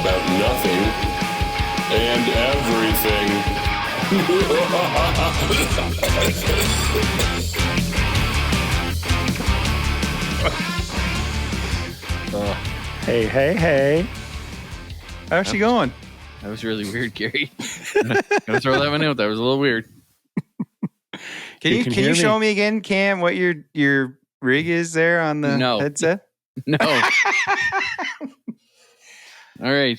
about nothing and everything. Hey. How's she going? That was really weird, Gary. Gotta throw that one out. That was a little weird. Can you show me again, Cam, what your rig is there on the headset? No. All right.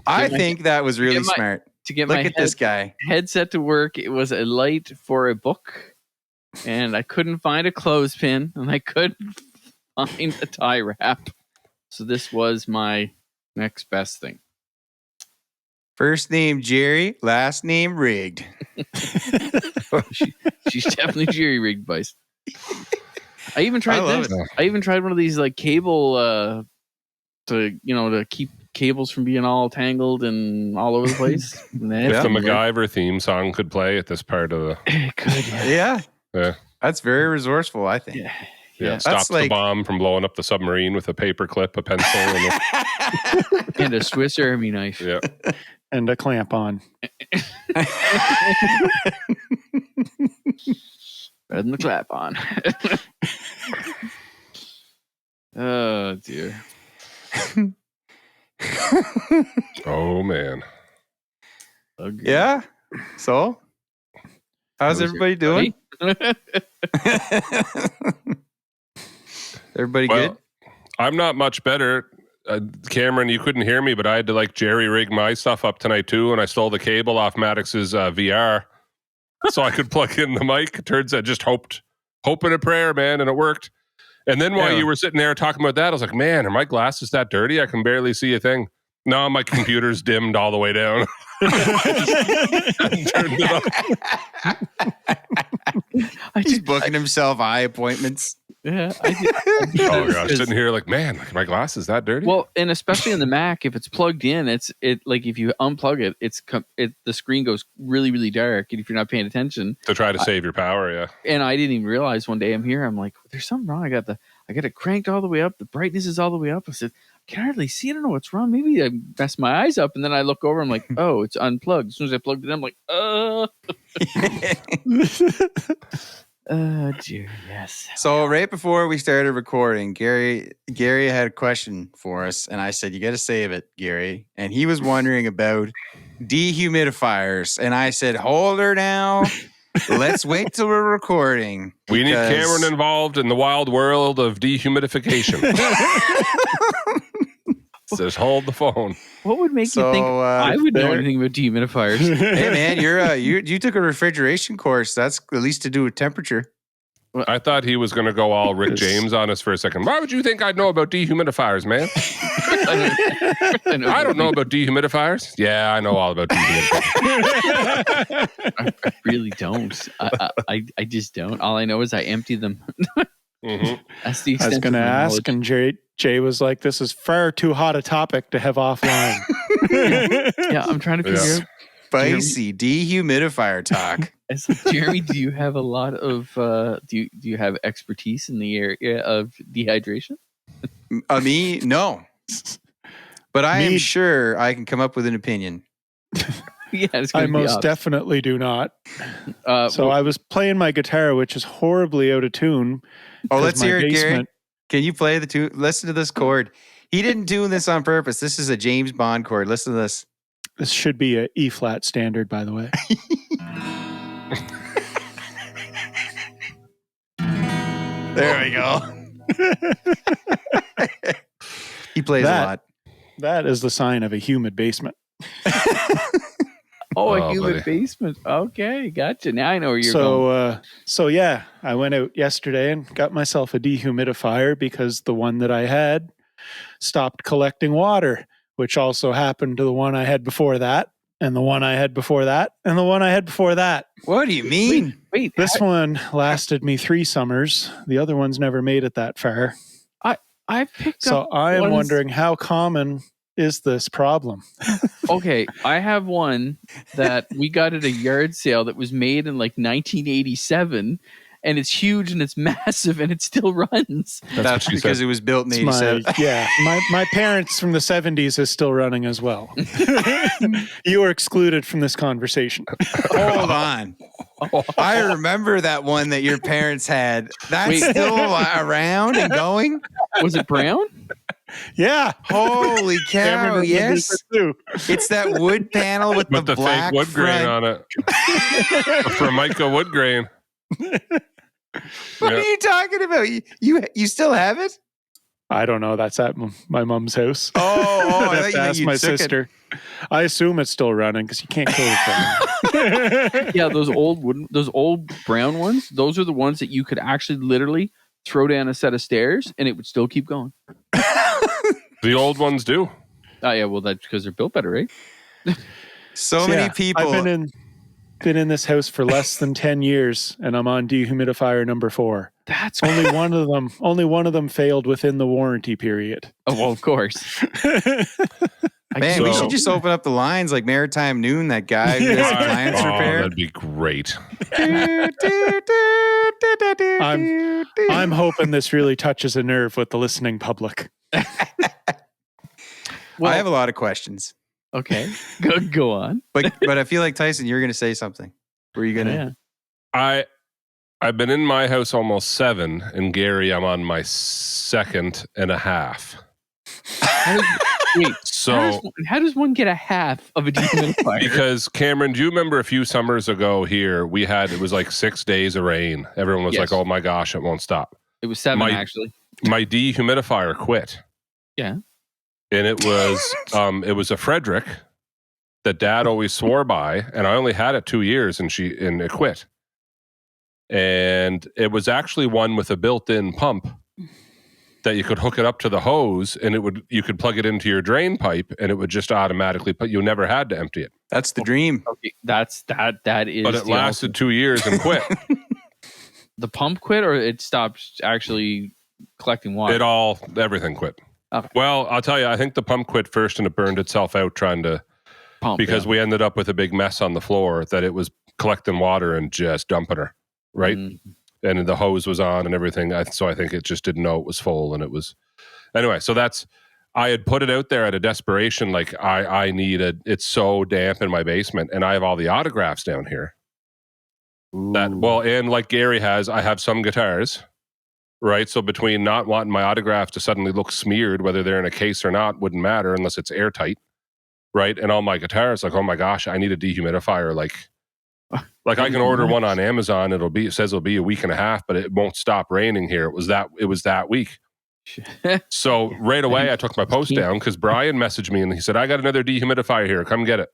I think that was really smart. Look at this guy. Headset to work. It was a light for a book, and I couldn't find a clothespin, and I couldn't find a tie wrap. So this was my next best thing. First name Jerry, last name rigged. She's definitely Jerry rigged, boys. I even tried this. I even tried one of these like cable to keep cables from being all tangled and all over the place. If the MacGyver theme song could play at this part of the... It could, yeah. That's very resourceful, I think. Yeah, stops the bomb from blowing up the submarine with a paper clip, a pencil, and a Swiss Army knife. Yeah. And a clamp on. Better than the clap on. Oh, dear. Oh, man. Okay. Yeah? So? How's everybody doing? Everybody good? I'm not much better. Cameron, you couldn't hear me, but I had to jerry rig my stuff up tonight too, and I stole the cable off Maddox's VR so I could plug in the mic. It turns out just hope and a prayer, man, and it worked. And then while you were sitting there talking about that, I was like, man, are my glasses that dirty? I can barely see a thing. No, my computer's dimmed all the way down. Turned it off. He's booking himself eye appointments. Yeah. Oh gosh, sitting here like, man, my glasses that dirty? Well, and especially in the Mac, if it's plugged in, it like if you unplug it, the screen goes really, really dark, and if you're not paying attention, to try to save your power, yeah. And I didn't even realize one day I'm here. I'm like, there's something wrong. I got it cranked all the way up. The brightness is all the way up. I said, I can hardly see. I don't know what's wrong. Maybe I messed my eyes up. And then I look over. I'm like, oh, it's unplugged. As soon as I plugged it in, I'm like, oh, dear, yes. So right before we started recording, Gary had a question for us, and I said, you got to save it, Gary. And he was wondering about dehumidifiers. And I said, hold her now. Let's wait till we're recording. We need Cameron involved in the wild world of dehumidification. Says hold the phone. What would make you think I would know anything about dehumidifiers? Hey man, you took a refrigeration course. That's at least to do with temperature. I thought he was going to go all Rick James on us for a second. Why would you think I'd know about dehumidifiers, man? I don't know about dehumidifiers. Yeah, I know all about dehumidifiers. I really don't. I just don't. All I know is I empty them. Mm-hmm. That's the extent. I was going to ask, and Jay was like, "This is far too hot a topic to have offline." Yeah, I'm trying to figure out. Spicy dehumidifier talk. Jeremy, do you have a lot of do you have expertise in the area of dehydration? Me, no. But I am sure I can come up with an opinion. Yeah, I most definitely do not. So I was playing my guitar, which is horribly out of tune. Oh, let's hear it, Gary. Can you play the tune? Listen to this chord. He didn't tune this on purpose. This is a James Bond chord. Listen to this. This should be a E flat standard, by the way. There we go. He plays a lot. That is the sign of a humid basement. A humid basement. Okay, gotcha. Now I know where you're going. So yeah, I went out yesterday and got myself a dehumidifier because the one that I had stopped collecting water, which also happened to the one I had before that, and the one I had before that, and the one I had before that. What do you mean? Wait, this one lasted me 3 summers. The other ones never made it that far. I picked up. So I am wondering, how common is this problem? Okay, I have one that we got at a yard sale that was made in like 1987, and it's huge and it's massive and it still runs. That's what she because said. it was built in It's 87. my parents from the 70s is still running as well. You are excluded from this conversation. Hold on. I remember that one that your parents had. That's Wait. still around and going? Was it brown? Yeah. Holy cow, Cameron yes. remembers it It's that wood panel with With the black fake wood grain front. on it. Formica wood grain. What are you talking about? You still have it? I don't know. That's at my mom's house. Oh, I'd I have thought to you, ask you my took it. sister. I assume it's still running because you can't kill it. Yeah, those old brown ones. Those are the ones that you could actually literally throw down a set of stairs and it would still keep going. The old ones do. Oh yeah, well that's because they're built better, right? So many Yeah, people. I've been in this house for less than 10 years, and I'm on dehumidifier number 4. That's Only one of them failed within the warranty period. oh well, of course. Man, we So- should just open up the lines like Maritime Noon, that guy who does appliance repair. That'd be great. I'm hoping this really touches a nerve with the listening public. Well, I have a lot of questions, okay, go on. but I feel like Tyson, you're going to say something. Were you going to? Yeah. I've been in my house almost 7, and Gary, I'm on my 2.5. Wait, So how does one get a half of a dehumidifier? because Cameron, do you remember a few summers ago here it was like 6 days of rain. Everyone was Yes. like, "Oh my gosh, it won't stop." It was 7 my- actually. My dehumidifier quit. Yeah. And it was a Frederick that Dad always swore by, and I only had it 2 years, and it quit. And it was actually one with a built-in pump that you could hook it up to the hose, and you could plug it into your drain pipe, and it would just automatically put. You never had to empty it, That's the dream. Okay, that is. but it the lasted 2 years and quit. The pump quit, or it stopped actually collecting water. Everything quit. Okay. Well, I'll tell you, I think the pump quit first, and it burned itself out trying to. Pump, Because yeah. we ended up with a big mess on the floor that it was collecting water and just dumping her, right? Mm. And the hose was on and everything. So I think it just didn't know it was full, and it was anyway. So I had put it out there out of desperation, like I needed. It's so damp in my basement, and I have all the autographs down here. And like Gary has, I have some guitars, right? So between not wanting my autographs to suddenly look smeared, whether they're in a case or not, wouldn't matter unless it's airtight. Right. And all my guitars, like, oh my gosh, I need a dehumidifier. Like I can order one on Amazon. It says it'll be a week and a half, but it won't stop raining here. It was that week. So right away I took my post down because Brian messaged me and he said, I got another dehumidifier here. Come get it.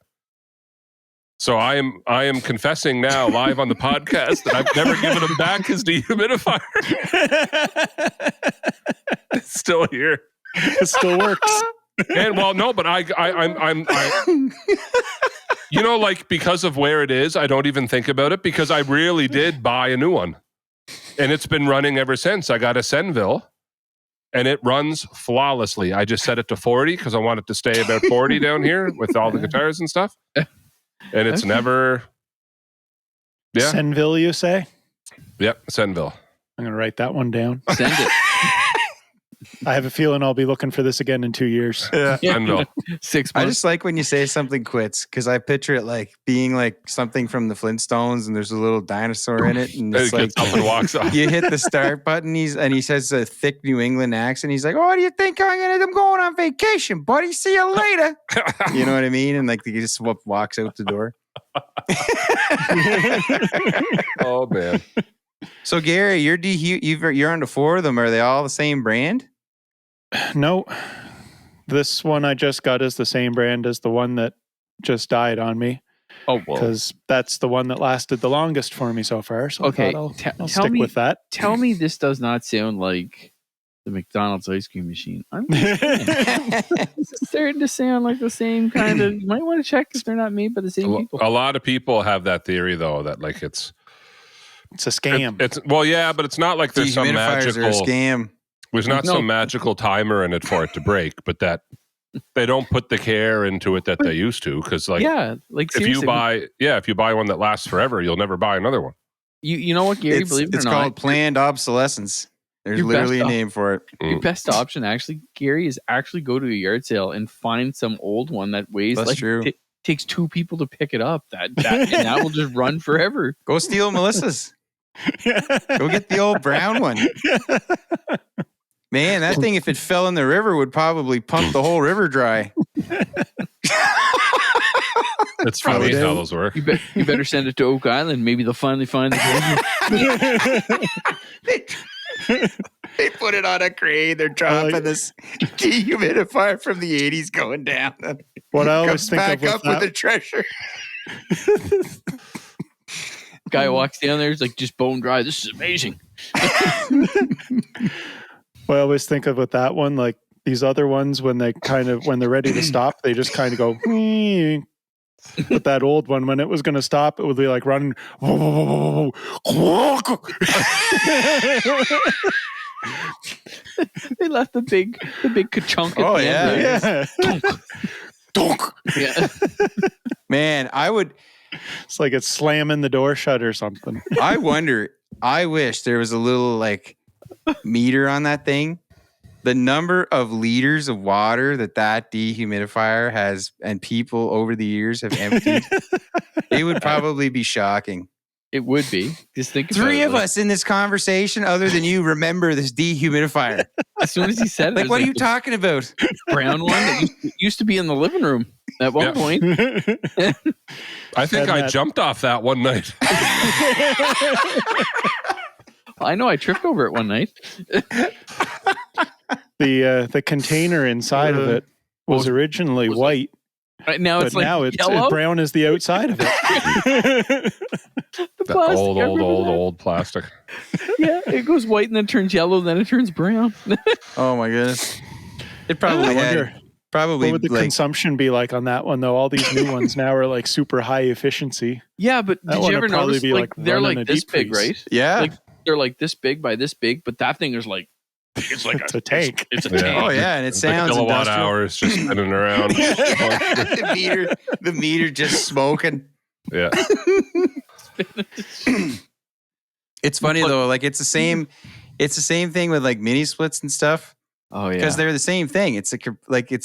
So I am confessing now live on the podcast that I've never given him back his dehumidifier. It's still here. It still works. And well, no, but I'm you know, like because of where it is, I don't even think about it because I really did buy a new one, and it's been running ever since. I got a Senville, and it runs flawlessly. I just set it to 40 because I want it to stay about 40 down here with all the guitars and stuff, and it's Okay. never. Yeah. Senville, you say? Yep, Senville. I'm going to write that one down. Send it. I have a feeling I'll be looking for this again in 2 years. Yeah. Senville. 6 I months. just like when you say something quits because I picture it like being like something from the Flintstones and there's a little dinosaur in it. And It it's like gets up and walks off. you hit the start button. He says a thick New England accent. He's like, "Oh, what do you think I'm going on vacation, buddy? See you later." You know what I mean? And like he just walks out the door. Oh man. So Gary, you're on to 4 of them. Are they all the same brand? No, this one I just got is the same brand as the one that just died on me Oh well. because that's the one that lasted the longest for me so far. So Okay, I thought I'll tell stick me- with that. Tell me this does not sound like the McDonald's ice cream machine. I'm just saying. This is starting to sound like the same kind of. You might want to check if they're not made by the same people. A lot of people have that theory though that like it's It's a scam. It's well, yeah, but it's not like there's some Dehumidifiers are a magical. scam. There's not No. some magical timer in it for it to break, but that they don't put the care into it that they used to. Because like, yeah, like if you seriously, buy one that lasts forever, you'll never buy another one. You know what, Gary? Believe it or it's not, called planned obsolescence. There's your literally a best name for it. your best option, actually, Gary, is actually go to a yard sale and find some old one that weighs That's like true. takes 2 people to pick it up. And that will just run forever. Go steal Melissa's. Go get the old brown one. Man, that thing, if it fell in the river, would probably pump the whole river dry. It's funny how those work. You better send it to Oak Island. Maybe they'll finally find it. They put it on a crane. They're dropping this dehumidifier from the 80s going down. What I always think back of up with the treasure. Guy walks down there. He's like, just bone dry. This is amazing. What I always think of with that one, like these other ones, when they're ready to stop, they just kind of go. But that old one, when it was going to stop, it would be like running. They left the big ka-chunk at the end. Yeah. Man, It's like it's slamming the door shut or something. I wish there was a little like meter on that thing. The number of liters of water that dehumidifier has and people over the years have emptied, it would probably be shocking. It would be. Just think about 3 it, of us in this conversation, other than you, remember this dehumidifier. As soon as he said it, Like, it was what are you talking about? brown one that used to be in the living room at one point. I think I jumped off that one night. I know I tripped over it one night. The container inside of it was originally white. Right now it's like now it's yellow. brown as the outside of it. The plastic, old plastic. Yeah, it goes white and then turns yellow, then it turns brown. Oh my goodness! It probably I wonder, probably what would the like, consumption be like on that one though? All these new ones now are like super high efficiency. Yeah, but That did one you would ever probably notice be like like they're running like a this deep big, freeze. right? yeah. Like they're like this big by this big, but that thing is like it's like It's a tank. It's a Yeah. tank. Oh yeah, and it sounds the kilowatt industrial. hours just spinning around. the meter just smoking. Yeah. It's funny though, like it's the same thing with like mini splits and stuff Oh yeah. because they're the same thing. It's a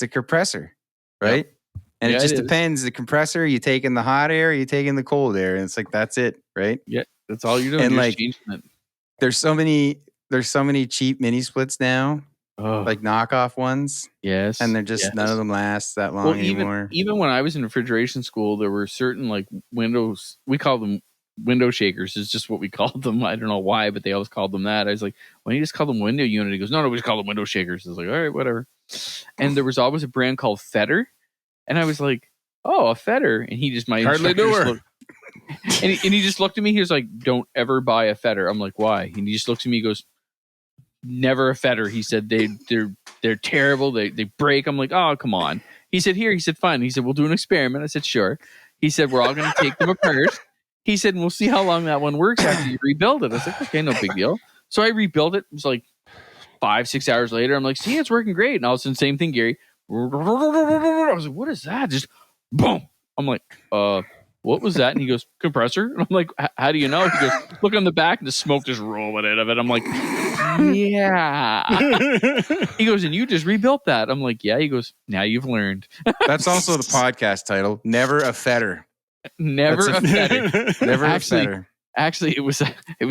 compressor, right? And Yeah, it just it is. depends. The compressor, you taking the hot air, you taking the cold air, and it's like that's it, right? Yeah, that's all you're doing. And You're like- just changing it. There's so many cheap mini splits now, Oh, like knockoff ones, yes, and they're just yes. none of them last that long Well, anymore. even when I was in refrigeration school, there were certain like windows. We call them window shakers. Is just what we called them. I don't know why, but they always called them that. I was like, why don't you just call them window unit? He goes, no, we just call them window shakers. I was like, all right, whatever. And there was always a brand called Fetter, and I was like, oh, a Fetter, and he just Hardly instructor knew just her. looked- and he just looked at me. He was like, don't ever buy a Fetter. I'm like, why? And he just looks at me. He goes, never a Fetter. He said they're terrible. They break. I'm like, oh, come on. He said, here. He said, fine. He said, we'll do an experiment. I said, sure. He said, we're all going to take them apart. He said, and we'll see how long that one works after you rebuild it. I was like, okay, no big deal. So I rebuilt it. It was like 5-6 hours later. I'm like, see, it's working great. And all of a sudden, same thing, Gary. I was like, what is that? Just boom. I'm like, what was that? And he goes, compressor. And I'm like, how do you know? He goes, look on the back and the smoke just rolling out of it. I'm like, yeah. He goes, and you just rebuilt that. I'm like, yeah. He goes, now you've learned. That's also the podcast title. Never a Fetter. Never That's a Fetter. Never Actually, a Fetter. Actually, it was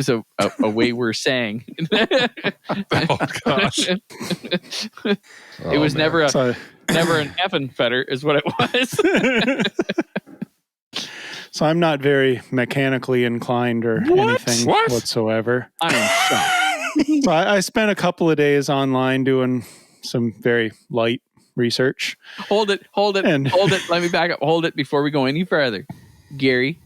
a way worse saying. Oh gosh. It was never an So, effing Fetter is what it was. so I'm not very mechanically inclined or anything What? whatsoever. I am shocked. So I spent a couple of days online doing some very light research. Hold it. And- Hold it. Let me back up. Hold it before we go any further. Gary,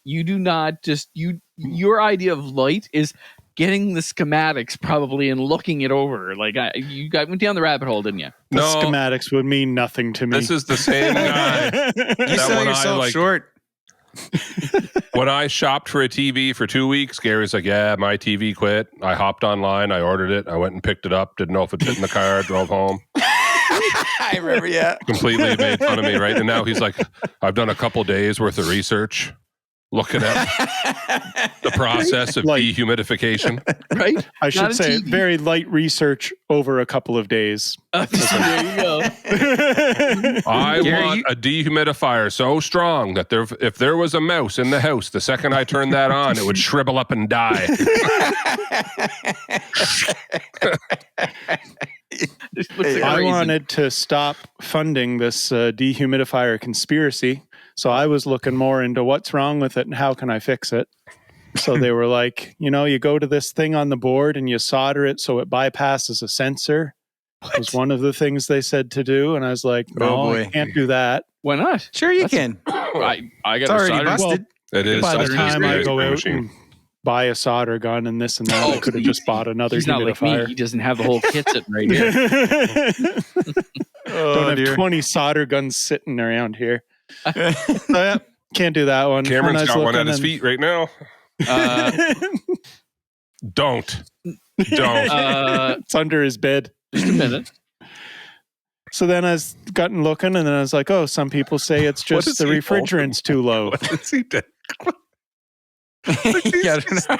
you do not just your idea of light is getting the schematics probably and looking it over. Like you went down the rabbit hole, didn't you? The No, schematics would mean nothing to me. this is the same guy. You That sell one I yourself like- short. When I shopped for a TV for 2 weeks, Gary's like, yeah, my TV quit. I hopped online. I ordered it. I went and picked it up. Didn't know if it fit in the car. Drove home. I remember, yeah. Completely made fun of me, right? And now he's like, I've done a couple days worth of research. looking at the process of Like- dehumidification. Right? I Not should a say TV. very light research over a couple of days. There you go. I Gary, want you- a dehumidifier so strong that if there was a mouse in the house, the second I turned that on, it would shrivel up and die. This looks like I crazy. wanted to stop funding this dehumidifier conspiracy. So I was looking more into what's wrong with it and how can I fix it. So they were like, you go to this thing on the board and you solder it so it bypasses a sensor. Was one of the things they said to do. And I was like, no, boy. I can't do that. Why not? Sure, you can. I got It's a already solder. busted. It is. By the It's time the I ice go cream out machine. and buy a solder gun and this and that, I could have just bought another He's not like me. He humidifier. doesn't have the whole kit sitting right here. Don't have 20 solder guns sitting around here. So, yeah, can't do that one. Cameron's And I was got one at looking his and- feet right now. Don't. it's under his bed. Just a minute. So then I was gotten looking, and then I was like, "Oh, some people say it's What just is the he refrigerant's too low." What is he doing? Yeah, I don't know.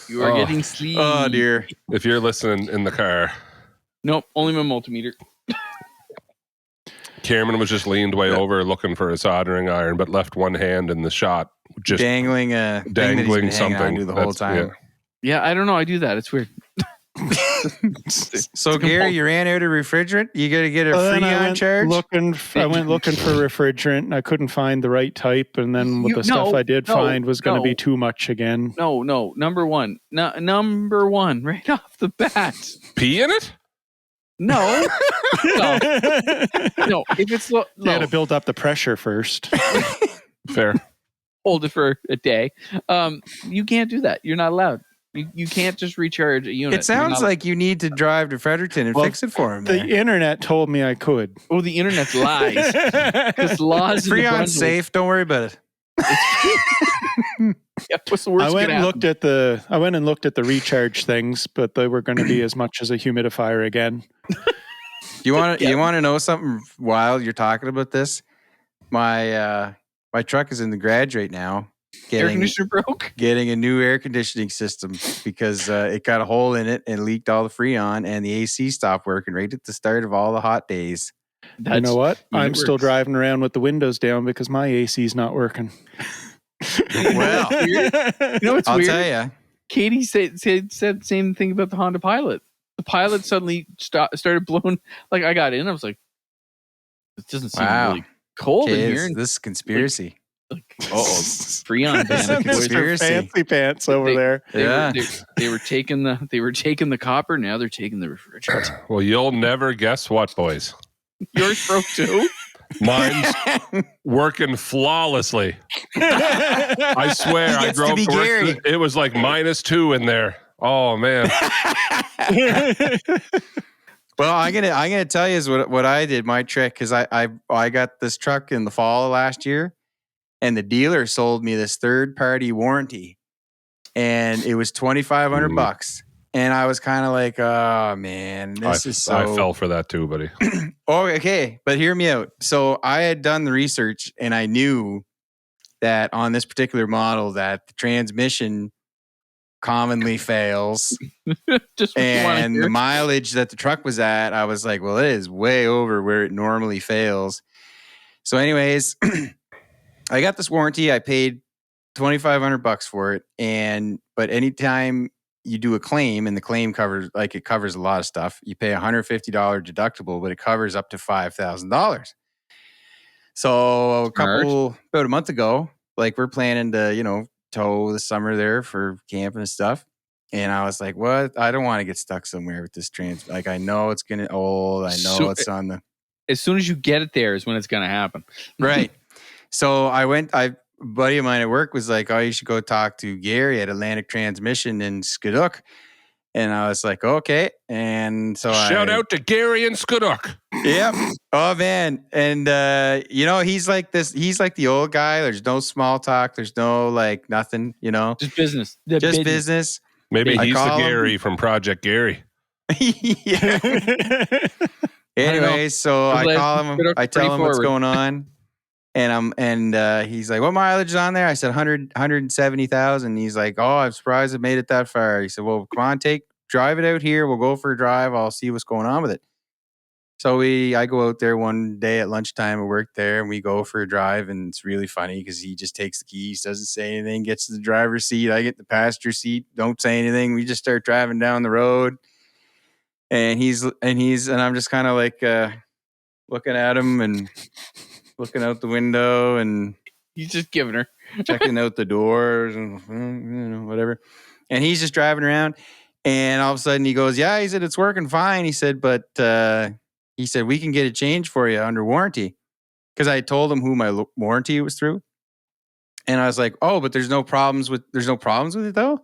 You are Oh. getting sleep. Oh dear. If you're listening in the car, Nope, only my multimeter. Cameron was just leaned way over looking for a soldering iron, but left one hand in the shot, just Dangling a thing that he's been dangling hanging something onto the whole That's- time. Yeah, I don't know. I do that. It's weird. So Gary, you ran out of refrigerant. You got to get a Then I Freon went charge. I went looking for refrigerant, and I couldn't find the right type. And then with the stuff I did find was going to be too much again. No. Number one. Number one, right off the bat. Pee in it? No. No. If it's You had no, to build up the pressure first. Fair. hold it for a day. You can't do that. You're not allowed. You can't just recharge a unit. It sounds like you need to drive to Fredericton and Well, fix it for him. The internet told me I could. oh, the internet lies. Because laws in New Freon's Brunswick- safe. Don't worry about it. Yeah, what's the worst? I went could and happen? looked at the recharge things, but they were going to be as much as a humidifier again. You want to know something wild? You're talking about this. My truck is in the garage right now. Air conditioner broke. Getting a new air conditioning system because it got a hole in it and leaked all the Freon, and the AC stopped working right at the start of all the hot days. You know what? it I'm still works. driving around with the windows down because my AC's not working. Well, You know what's I'll weird? tell you. Katie said the same thing about the Honda Pilot. The Pilot suddenly started blowing. Like I got in, I was like, "It doesn't seem Wow. really cold in here." Kids, And this is conspiracy. like, Freon ban. Mr. Conspiracy. Fancy Pants over there. Yeah. They were taking the copper. Now they're taking the refrigerant. Well, you'll never guess what, boys. Yours broke too. Mine's working flawlessly. I swear, He I gets to drove be to work. Gary. It was like -2 in there. Oh man. Well, I'm gonna tell you is what I did. My trick because I got this truck in the fall of last year, and the dealer sold me this third party warranty, and it was $2,500. And I was kind of like, oh man, this is so. I fell for that too, buddy. Oh, okay, but hear me out. So I had done the research, and I knew that on this particular model that the transmission commonly fails. Just what you wanna And hear. the mileage that the truck was at, I was like, well, it is way over where it normally fails. So anyways, I got this warranty. I paid $2,500 for it. But anytime you do a claim and the claim covers a lot of stuff, you pay $150 deductible, but it covers up to $5,000. So about a month ago, like we're planning to, tow the summer there for camping and stuff. And I was like, what? I don't want to get stuck somewhere with this Like, I know it's going to old. I know So- it's on the... As soon as you get it there is when it's going to happen. Right. So a buddy of mine at work was like, oh, you should go talk to Gary at Atlantic Transmission in Skiduk. And I was like, okay. And so Shout out to Gary and Skuduk. Yep. Oh man. And he's like this. He's like the old guy. There's no small talk. There's no like nothing. Just business. Just business. Maybe I he's the call him- Gary from Project Gary. Yeah. Anyways, so I call him. I tell him what's forward. going on, and he's like, "What mileage is on there?" I said 170,000. He's like, "Oh, I'm surprised it made it that far." He said, "Well, come on, drive it out here. We'll go for a drive. I'll see what's going on with it." So I go out there one day at lunchtime. I work there, and we go for a drive, and it's really funny because he just takes the keys, doesn't say anything, gets to the driver's seat. I get the passenger seat, don't say anything. We just start driving down the road, and I'm just kind of like looking at him and looking out the window, and He's just giving her. checking out the doors and whatever. And he's just driving around, and all of a sudden he goes, "Yeah," he said, "it's working fine." He said, "But he said we can get it changed for you under warranty." Because I told him who my warranty was through, and I was like, "Oh, but there's no problems with it though."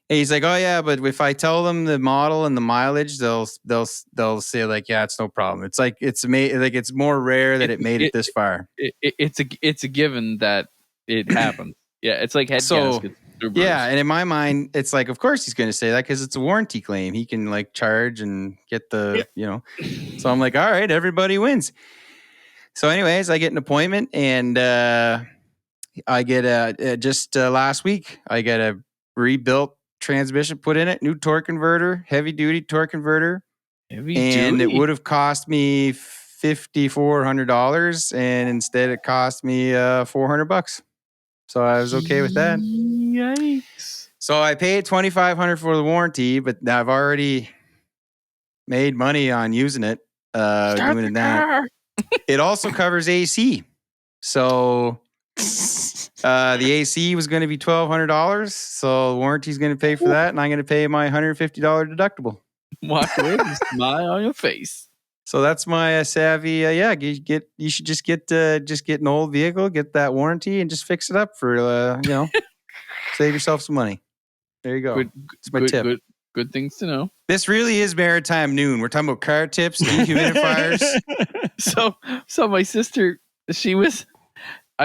And he's like, "Oh yeah, but if I tell them the model and the mileage, they'll say like, yeah, it's no problem. It's like it's more rare that it made it this far." It's a given that it happens. Yeah, it's like head gaskets. Yeah, and in my mind, it's like, of course he's going to say that because it's a warranty claim. He can like charge and get the, So I'm like, all right, everybody wins. So anyways, I get an appointment, and I get just last week, I get a rebuilt transmission put in it, new torque converter, heavy duty torque converter. It would have cost me $5,400, and instead it cost me $400. So I was okay with that. Yikes. So I paid $2,500 for the warranty, but I've already made money on using it. Doing that. It also covers AC. So the AC was going to be $1,200. So the warranty's going to pay for that, and I'm going to pay my $150 deductible. Walk away with a smile on your face. So that's my savvy. You should just get an old vehicle, get that warranty, and just fix it up for save yourself some money. There you go. It's my tip. Good things to know. This really is Maritime Noon. We're talking about car tips, dehumidifiers. So my sister, I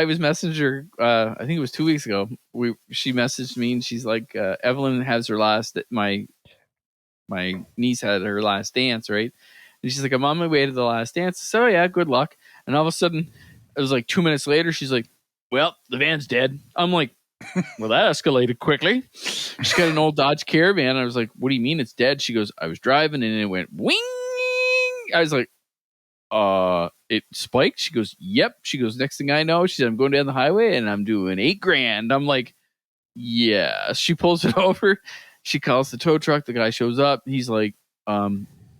was messaging her. I think it was 2 weeks ago. She messaged me, and she's like, Evelyn has her my niece had her last dance, right? And she's like, I'm on my way to the last dance. So yeah, good luck. And all of a sudden, it was like 2 minutes later, she's like, well, the van's dead. I'm like, well, that escalated quickly. She's got an old Dodge Caravan. I was like, what do you mean it's dead? She goes, I was driving and it went wing. I was like, it spiked. She goes, yep. She goes, next thing I know, she said, I'm going down the highway and I'm doing $8,000. I'm like, yeah. She pulls it over. She calls the tow truck. The guy shows up. He's like,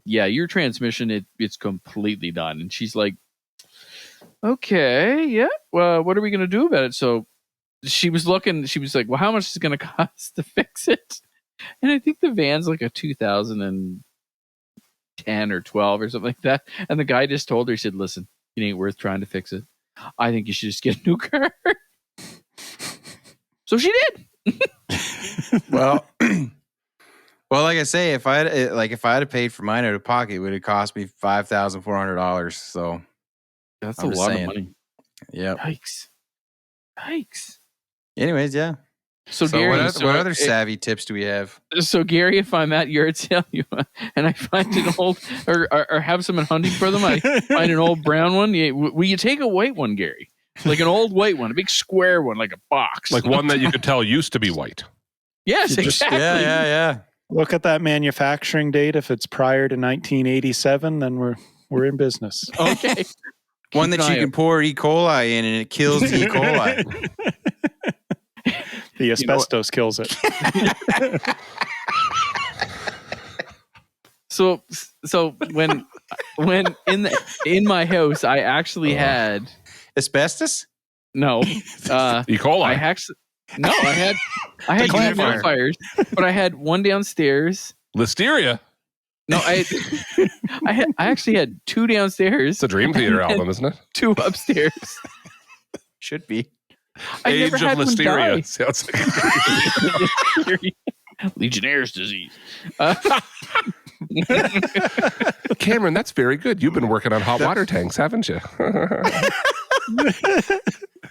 yeah, your transmission, it's completely done. And she's like, okay, yeah. Well, what are we going to do about it? So she was looking, she was like, well, how much is it going to cost to fix it? And I think the van's like a 2010 or 12 or something like that. And the guy just told her, he said, listen, it ain't worth trying to fix it. I think you should just get a new car. So she did. Well, like I say, if I had paid for mine out of pocket, it would have cost me $5,400. So that's a lot of money. Yeah. Yikes. Anyways, yeah. So Gary, what other savvy tips do we have? So Gary, if I'm at your sale and I find an old or have someone hunting for them, I find an old brown one. Will you take a white one, Gary? Like an old white one, a big square one, like a box, like one that you could tell used to be white. Yes, exactly. Yeah. Look at that manufacturing date. If it's prior to 1987, then we're in business. Okay. One that you can pour E. coli in and it kills the E. coli. The asbestos kills it. So when in my house, I actually had asbestos. No, E. coli. I had dehumidifiers, but I had one downstairs. Listeria. No, I actually had two downstairs. It's a Dream Theater album, isn't it? Two upstairs. Should be. I Age never of had Listeria. One Sounds like Legionnaire's disease. Cameron, that's very good. You've been working on hot water tanks, haven't you?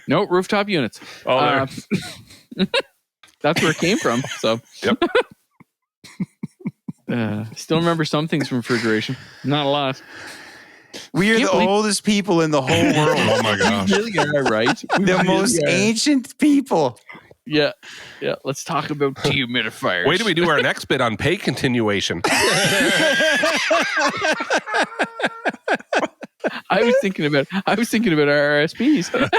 No, rooftop units. Oh, that's where it came from. So, yep. Still remember some things from refrigeration. Not a lot. We are the oldest people in the whole world. Oh my gosh. We really are, right? We The really most are. ancient people. Yeah. Yeah. Let's talk about dehumidifiers. Wait till we do our next bit on pay continuation. I was thinking about RSPs.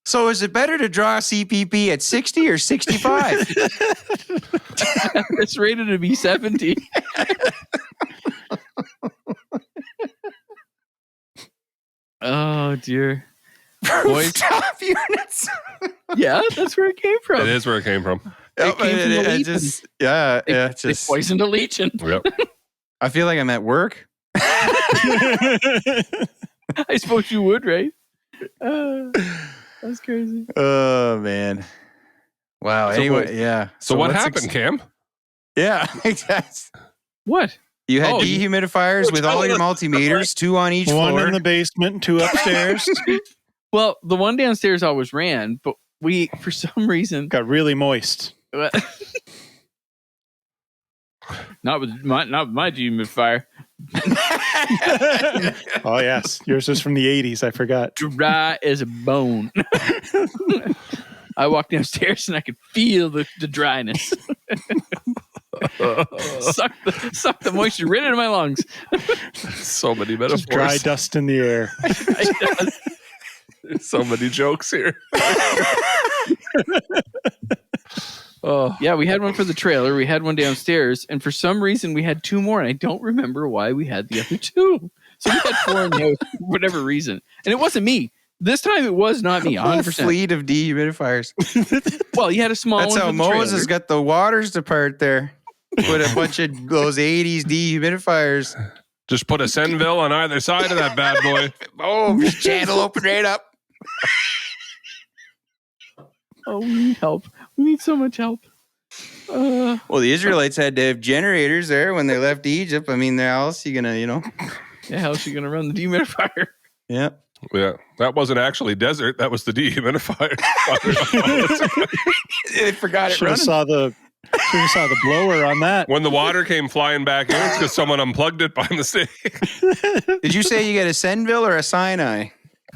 So is it better to draw CPP at 60 or 65? It's rated to be 70. Oh dear. Boys. Top units. Yeah, that's where it came from. It is where it came from. It came from the Legion. They just. poisoned a Legion. Yep. I feel like I'm at work. I suppose you would, right? That's crazy. Oh man. Wow. So Anyway, what- yeah. So what what's happened, Cam? Yeah, exactly. What? You had Oh, dehumidifiers with all your multimeters, 2 on each One floor. in the basement and 2 upstairs. Well, the one downstairs always ran, but we, for some reason, Got really moist. not with my dehumidifier. Oh, yes. Yours is from the 80s. I forgot. Dry as a bone. I walked downstairs and I could feel the dryness. Suck the moisture right into my lungs. So many Just dry metaphors. dust in the air. So many jokes here. Yeah, we had one for the trailer. We had one downstairs, and for some reason we had 2 more, and I don't remember why we had the other 2. So we had 4 in the house for whatever reason, and it wasn't me. This time it was not me. A whole 100%. fleet of dehumidifiers. Well, you had a small That's one. how for the Moses trailer. got the waters depart there. Put a bunch of those 80s dehumidifiers. Just put a Senville on either side of that bad boy. Oh, just channel open right up. Oh, we need help. We need so much help. Well, the Israelites had to have generators there when they left Egypt. I mean, how else are you going to, Yeah, how's she gonna run the dehumidifier? Yeah. Yeah, that wasn't actually desert. That was the dehumidifier. They forgot it Should have running. saw the blower on that. When the water came flying back in, it's because someone unplugged it by mistake. Did you say you get a Senville or a Sinai?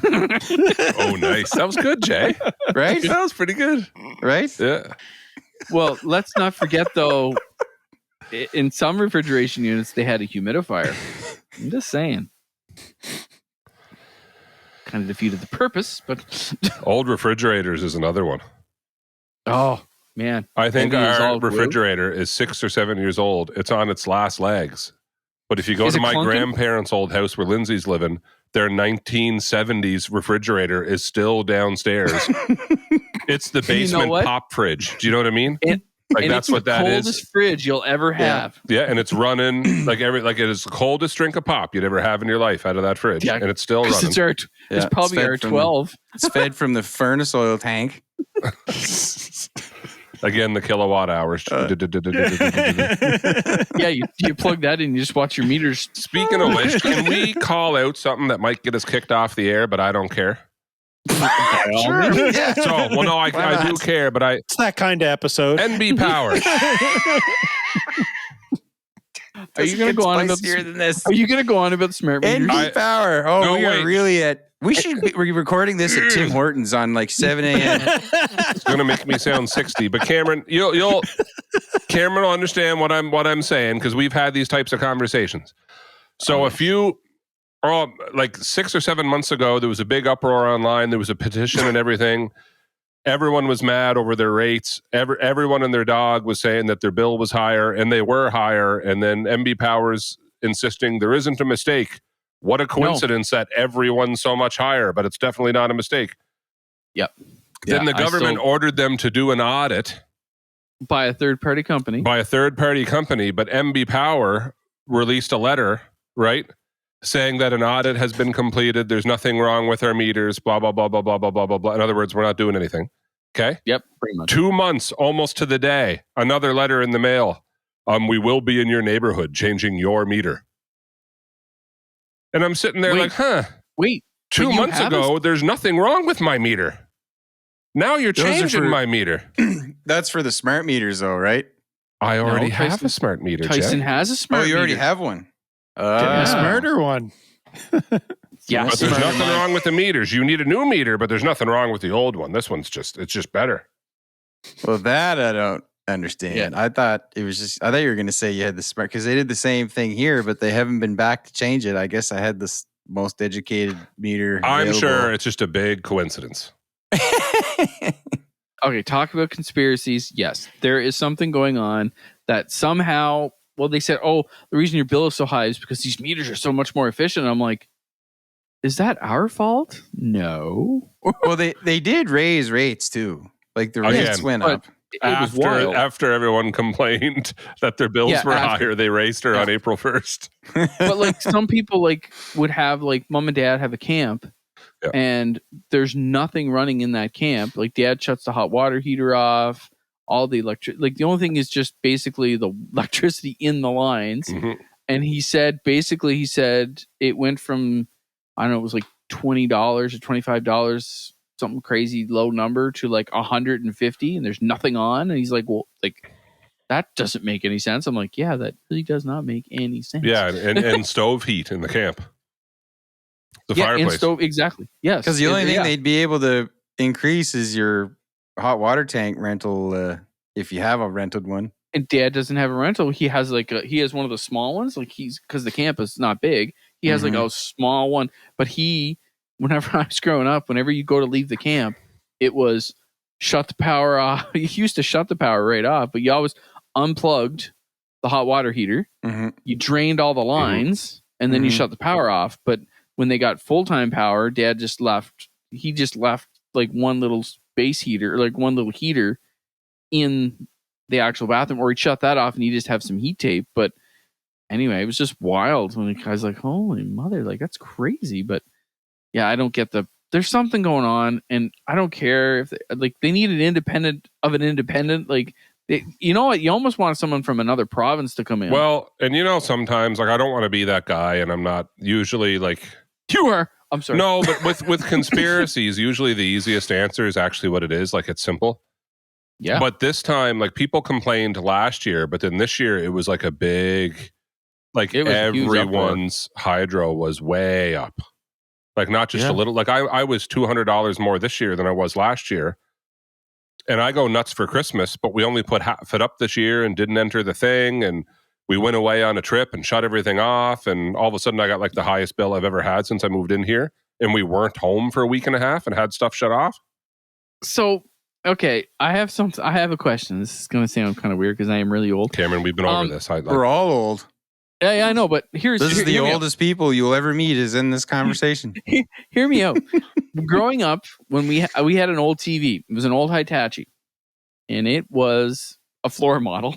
Oh, nice. That was good, Jay. Right? That was pretty good. Right? Yeah. Well, let's not forget though. In some refrigeration units, they had a humidifier. I'm just saying. Kind of defeated the purpose, but Old refrigerators is another one. oh man, I think Maybe it was our all glue. refrigerator is 6 or 7 years old. It's on its last legs. But if you go Is to it my clunking? grandparents' old house where Lindsay's living, their 1970s refrigerator is still downstairs. It's the And you know basement what? pop fridge. Do you know what I mean? And- Like and that's it's what the that is. coldest fridge you'll ever have. Yeah, and it's running like it is the coldest drink of pop you'd ever have in your life out of that fridge, Yeah, and it's still 'Cause running. it's probably fed our from- 12. It's fed from the furnace oil tank. Again, the kilowatt hours. Yeah, you plug that in, you just watch your meters. Speaking of which, can we call out something that might get us kicked off the air, but I don't care? Sure. Yeah. So, well, no, I do not? care, but It's that kind of episode. NB Power. Are you going to go on about spicier than this? Are you going to go on about the smart meters? NB Power. Oh, No, we wait. are really at. We should be we're recording this at Tim Hortons on like 7 a.m. It's going to make me sound 60, but Cameron, Cameron will understand what I'm saying because we've had these types of conversations. So like 6 or 7 months ago, there was a big uproar online. There was a petition and everything. Everyone was mad over their rates. Everyone and their dog was saying that their bill was higher, and they were higher. And then MB Powers insisting there isn't a mistake. What a coincidence that everyone's so much higher, but it's definitely not a mistake. Yep. Then the I government still- ordered them to do an audit by a third-party company. by a third-party company, but MB Power released a letter, right, saying that an audit has been completed. There's nothing wrong with our meters, blah, blah, blah, blah, blah, blah, blah, blah, blah. In other words, we're not doing anything. Okay? Yep, pretty much. 2 months, almost to the day, another letter in the mail. We will be in your neighborhood changing your meter. And I'm sitting there Wait. like, Wait, 2 you months have ago, there's nothing wrong with my meter. Now you're Those are changing for- my meter. That's for the smart meters, though, right? I already No, have Tyson- a smart meter, Tyson Jay. has a smart Oh, you already meter. have one. Get a smarter one. Yeah, But there's smarter nothing mine. wrong with the meters. You need a new meter, but there's nothing wrong with the old one. This one's it's just better. Well, that I don't understand. I thought you were going to say you had the smart, because they did the same thing here, but they haven't been back to change it. I guess I had the most educated meter. I'm sure it's just a big coincidence. Okay, talk about conspiracies. Yes, there is something going on that somehow, well, they said, oh, the reason your bill is so high is because these meters are so much more efficient. I'm like, is that our fault? No. Well, they did raise rates too. Like the rates Again, went but up. It was wild. After everyone complained that their bills were higher, they raised her on April 1st. But like some people like would have like mom and dad have a camp and there's nothing running in that camp. Like dad shuts the hot water heater off, all the like the only thing is just basically the electricity in the lines. Mhm. And he said it went from, I don't know, it was like $20 or $25, something crazy low number, to like 150, and there's nothing on. And he's like, well, like that doesn't make any sense. I'm like, yeah, that really does not make any sense. Yeah, and stove heat in the camp. The fireplace. And stove, exactly. Yes. Because the only thing they'd be able to increase is your hot water tank rental, if you have a rented one. And dad doesn't have a rental. He has he has one of the small ones. Like because the camp is not big. He has like a small one. But whenever I was growing up, whenever you go to leave the camp, it was shut the power off. You used to shut the power right off, but you always unplugged the hot water heater. Mm-hmm. You drained all the lines, and then you shut the power off. But when they got full-time power, dad just left. He just left like one little space heater, like one little heater in the actual bathroom, or he'd shut that off and you just have some heat tape. But anyway, it was just wild when I was like, holy mother, like that's crazy. But yeah, I don't get there's something going on, and I don't care if they need an independent. Like, you know what? You almost want someone from another province to come in. Well, and sometimes like I don't want to be that guy, and I'm not usually like you are. I'm sorry. No, but with conspiracies, usually the easiest answer is actually what it is. Like it's simple. Yeah. But this time, like people complained last year, but then this year it was like a big, like everyone's hydro was way up. Like not just a little. Like I was $200 more this year than I was last year. And I go nuts for Christmas, but we only put half it up this year and didn't enter the thing. And we went away on a trip and shut everything off. And all of a sudden I got like the highest bill I've ever had since I moved in here. And we weren't home for a week and a half and had stuff shut off. So, okay, I have a question. This is going to sound kind of weird because I am really old. Cameron, we've been over this. We're all old. Yeah, I know, but this is the oldest people you'll ever meet is in this conversation. Hear me out. Growing up, when we had an old TV, it was an old Hitachi, and it was a floor model.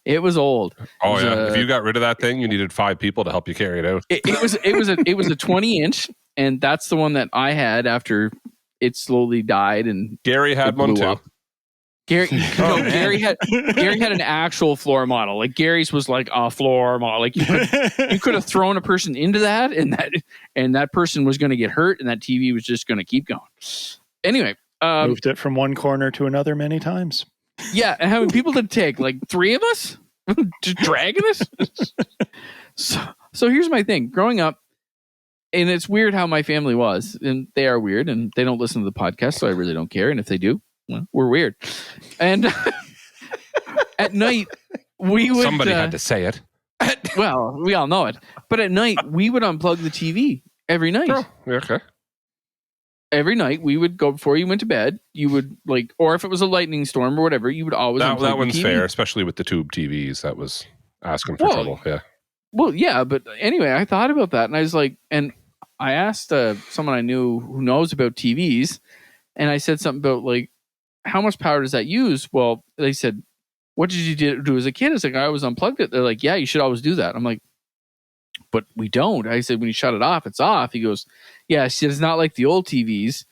It was old. Oh yeah, if you got rid of that thing, you needed 5 people to help you carry it out. It was a 20-inch, and that's the one that I had after it slowly died. And Gary had one too. Up. Gary had an actual floor model. Like Gary's was like a floor model. Like you could have thrown a person into that, and that person was going to get hurt, and that TV was just going to keep going. Anyway, moved it from one corner to another many times. Yeah, and how many people did it take? Like 3 of us, just dragging us. So here's my thing. Growing up, and it's weird how my family was, and they are weird, and they don't listen to the podcast, so I really don't care. And if they do, well, we're weird. And at night, we would... Somebody had to say it. Well, we all know it. But at night, we would unplug the TV every night. Oh, okay. Every night, we would go before you went to bed. You would or if it was a lightning storm or whatever, you would always unplug that one's the TV. fair, especially with the tube TVs. That was asking for trouble. Yeah. Well, yeah, but anyway, I thought about that, and I was like, and I asked someone I knew who knows about TVs, and I said something about like, how much power does that use? Well, they said, what did you do as a kid? It's like, I always unplugged it. They're like, yeah, you should always do that. I'm like, but we don't. I said, when you shut it off, it's off. He goes, yeah, he said, it's not like the old TVs.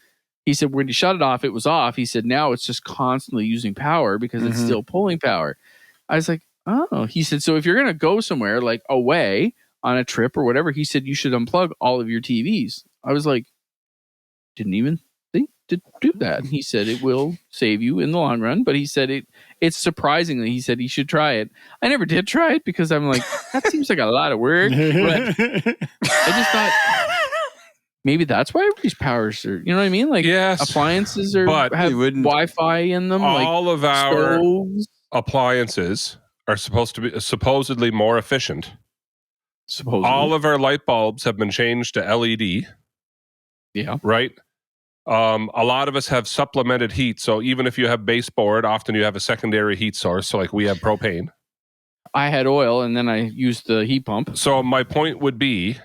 He said, when you shut it off, it was off. He said, now it's just constantly using power because it's still pulling power. I was like, oh. He said, so if you're going to go somewhere like away on a trip or whatever, he said, you should unplug all of your TVs. I was like, didn't even think to do that. And he said it will save you in the long run, but he said it's surprisingly, he said he should try it. I never did try it because I'm like, that seems like a lot of work. But I just thought maybe that's why everybody's powers are, you know what I mean? Like Yes, appliances are but have you wouldn't- Wi-Fi in them. all like of our stoves. appliances are supposed to be supposedly more efficient. Supposedly. All of our light bulbs have been changed to LED, Yeah. right? A lot of us have supplemented heat. So even if you have baseboard, often you have a secondary heat source. So like we have propane. I had oil and then I used the heat pump. So my point would be,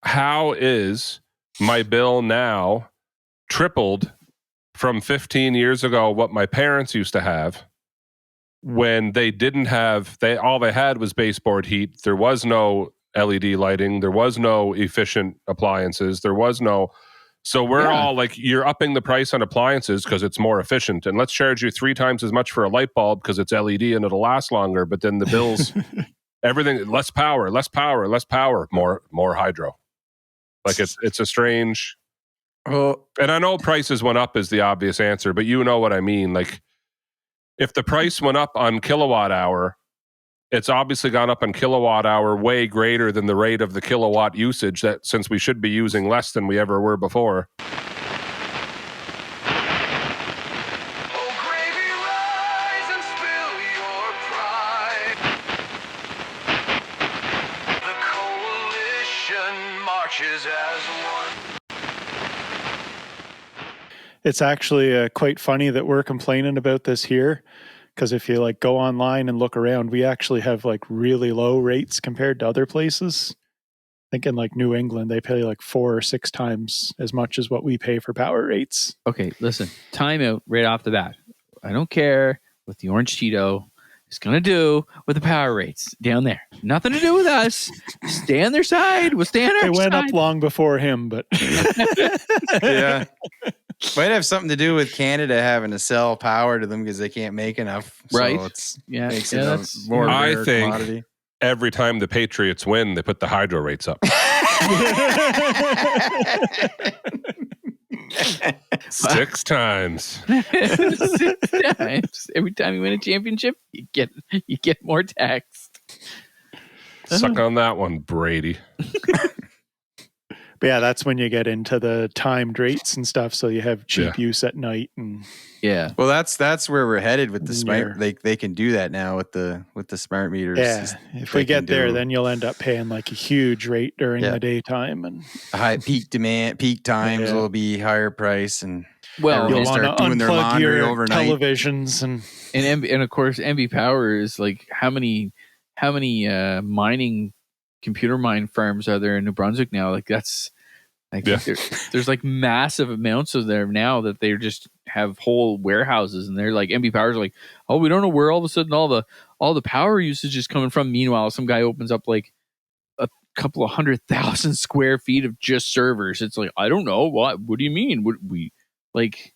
how is my bill now tripled from 15 years ago, what my parents used to have, when they didn't have, all they had was baseboard heat. There was no LED lighting. There was no efficient appliances. There was no... So we're all like, you're upping the price on appliances because it's more efficient, and let's charge you 3 times as much for a light bulb because it's LED and it'll last longer. But then the bills, everything, less power, more hydro. Like it's a strange. Well, And I know prices went up is the obvious answer, but you know what I mean. Like if the price went up on kilowatt hour, it's obviously gone up on kilowatt hour way greater than the rate of the kilowatt usage, that since we should be using less than we ever were before. It's actually quite funny that we're complaining about this here, because if you like go online and look around, we actually have like really low rates compared to other places. I think in like New England, they pay like 4 or 6 times as much as what we pay for power rates. Okay, listen, time out right off the bat. I don't care what the orange Cheeto is going to do with the power rates down there. Nothing to do with us. Stay on their side. We'll stay on our side. It went up long before him, but yeah. Might have something to do with Canada having to sell power to them because they can't make enough. Right. So it's Yeah, makes yeah, it that's- a more I rare think- commodity. Every time the Patriots win, they put the hydro rates up. 6 times. 6 times. Every time you win a championship, you get more tax. Suck on that one, Brady. But yeah, that's when you get into the timed rates and stuff. So you have cheap use at night, and Yeah. Well, that's where we're headed with the smart. Yeah. They can do that now with the smart meters. yeah, if They we get can there, do then you'll end up paying like a huge rate during the daytime, and high peak demand, peak times Yeah. will be higher price, and Well, Everyone you'll start want to doing their unplug laundry your overnight. televisions and and of course, MB Power is like how many mining computer mine farms are there in New Brunswick now? Like that's like there's like massive amounts of there now that they just have whole warehouses, and they're like MB Power's like, oh, we don't know where all of a sudden all the power usage is coming from. Meanwhile, some guy opens up like a couple of 100,000 square feet of just servers. It's like, I don't know what do you mean? Would we like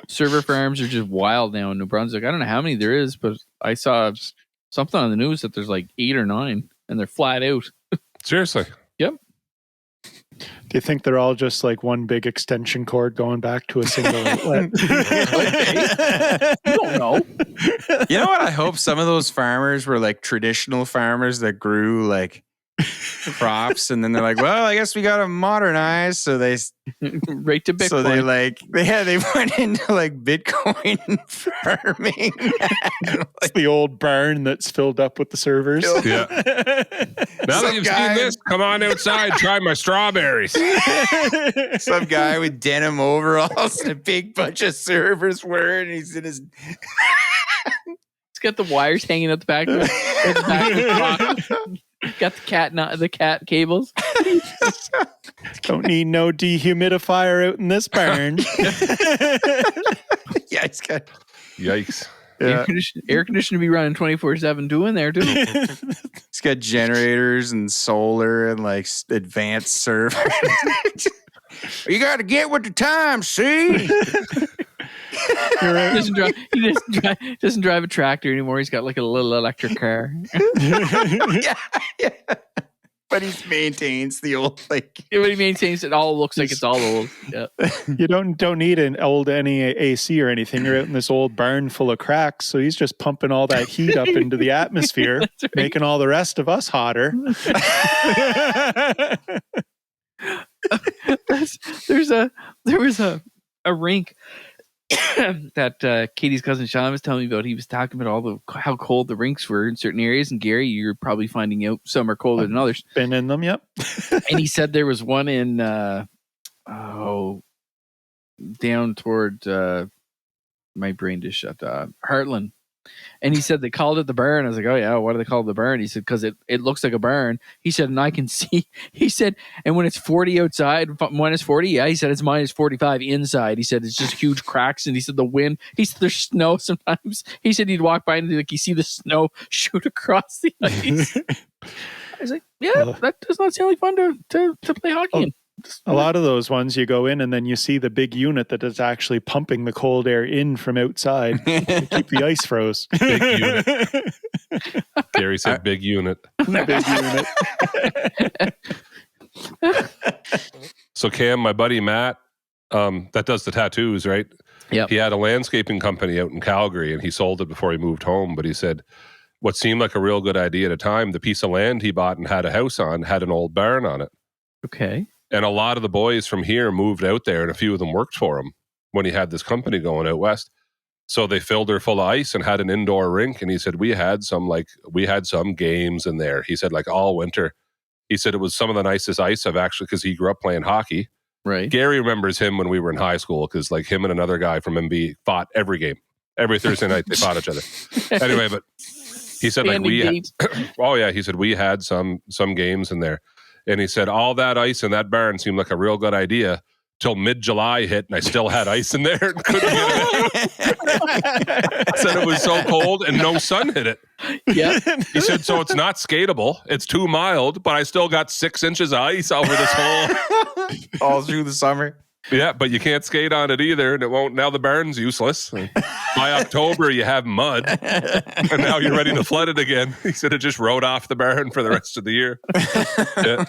server farms are just wild now in New Brunswick. I don't know how many there is, but I saw something on the news that there's like 8 or 9, and they're flat out. Seriously. Yep. do you think they're all just like one big extension cord going back to a single outlet? I don't know. you know what? I hope some of those farmers were like traditional farmers that grew like crops, and then they're like, well, I guess we got to modernize. So they Right to Bitcoin. So they they went into like Bitcoin farming. It's the old barn that's filled up with the servers. Yeah. Now that you've seen this, come on outside, try my strawberries. Some guy with denim overalls and a big bunch of servers wearing. He's in his. It's got the wires hanging at the back. Of the got the cat cables. Don't need no dehumidifier out in this barn. Yeah, he's got. Yikes. Yeah. Air conditioner be running 24/7 doing there too. He's got generators and solar and like advanced servers. You got to get with the times, see? He doesn't drive a tractor anymore. He's got like a little electric car. yeah. But he maintains the old like. Everybody maintains it all looks like it's all old. Yeah. You don't need an old any AC or anything. You're out in this old barn full of cracks, so he's just pumping all that heat up into the atmosphere, That's right. making all the rest of us hotter. There was a rink that Katie's cousin Sean was telling me about. He was talking about how cold the rinks were in certain areas. And Gary, you're probably finding out some are colder than others. Been in them, yep. And he said there was one in down toward my brain just shut Heartland. And he said they called it the barn. I was like, oh yeah, why do they call it the barn? He said, because it looks like a barn. He said, and I can see, he said, and when it's 40 outside, minus 40, yeah, he said it's minus 45 inside. He said it's just huge cracks. And he said the wind, he said there's snow sometimes. He said he'd walk by and like you see the snow shoot across the ice. I was like, yeah, that does not sound like fun to play hockey in. A lot of those ones you go in and then you see the big unit that is actually pumping the cold air in from outside to keep the ice froze. Big unit. Gary said big unit. Big unit. So Cam, my buddy Matt, that does the tattoos, right? Yep. He had a landscaping company out in Calgary and he sold it before he moved home. But he said what seemed like a real good idea at a time, the piece of land he bought and had a house on had an old barn on it. Okay. And a lot of the boys from here moved out there, and a few of them worked for him when he had this company going out west. So they filled her full of ice and had an indoor rink. And he said, we had some games in there. He said, like all winter. He said it was some of the nicest ice I've actually, because he grew up playing hockey. Right. Gary remembers him when we were in high school, because like him and another guy from MB fought every game. Every Thursday night they fought each other. Anyway, but he said like he said we had some games in there. And he said, all that ice in that barn seemed like a real good idea till mid-July hit, and I still had ice in there and couldn't get it out. Said it was so cold and no sun hit it. Yeah. He said, so it's not skatable. It's too mild, but I still got 6 inches of ice over this whole... all through the summer. Yeah, but you can't skate on it either, and it won't. Now the barn's useless. By October, you have mud, and now you're ready to flood it again. He said it just rode off the barn for the rest of the year. Yeah.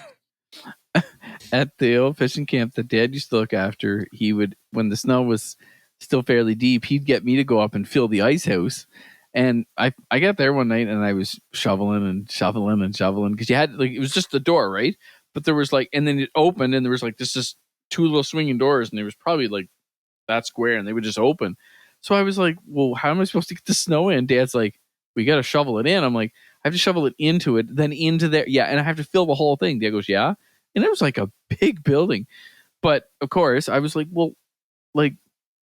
At the old fishing camp that Dad used to look after, he would, when the snow was still fairly deep, he'd get me to go up and fill the ice house. And I got there one night and I was shoveling because you had like it was just the door, right? But there was like, and then it opened and there was like this two little swinging doors, and there was probably like that square, and they would just open. So I was like, well, how am I supposed to get the snow in? Dad's like, we got to shovel it in. I'm like, I have to shovel it into it, then into there. Yeah. And I have to fill the whole thing. Dad goes, yeah. And it was like a big building. But of course I was like, well, like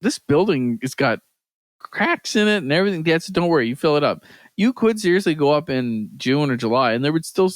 this building has got cracks in it and everything. Dad said, don't worry, you fill it up. You could seriously go up in June or July and there would still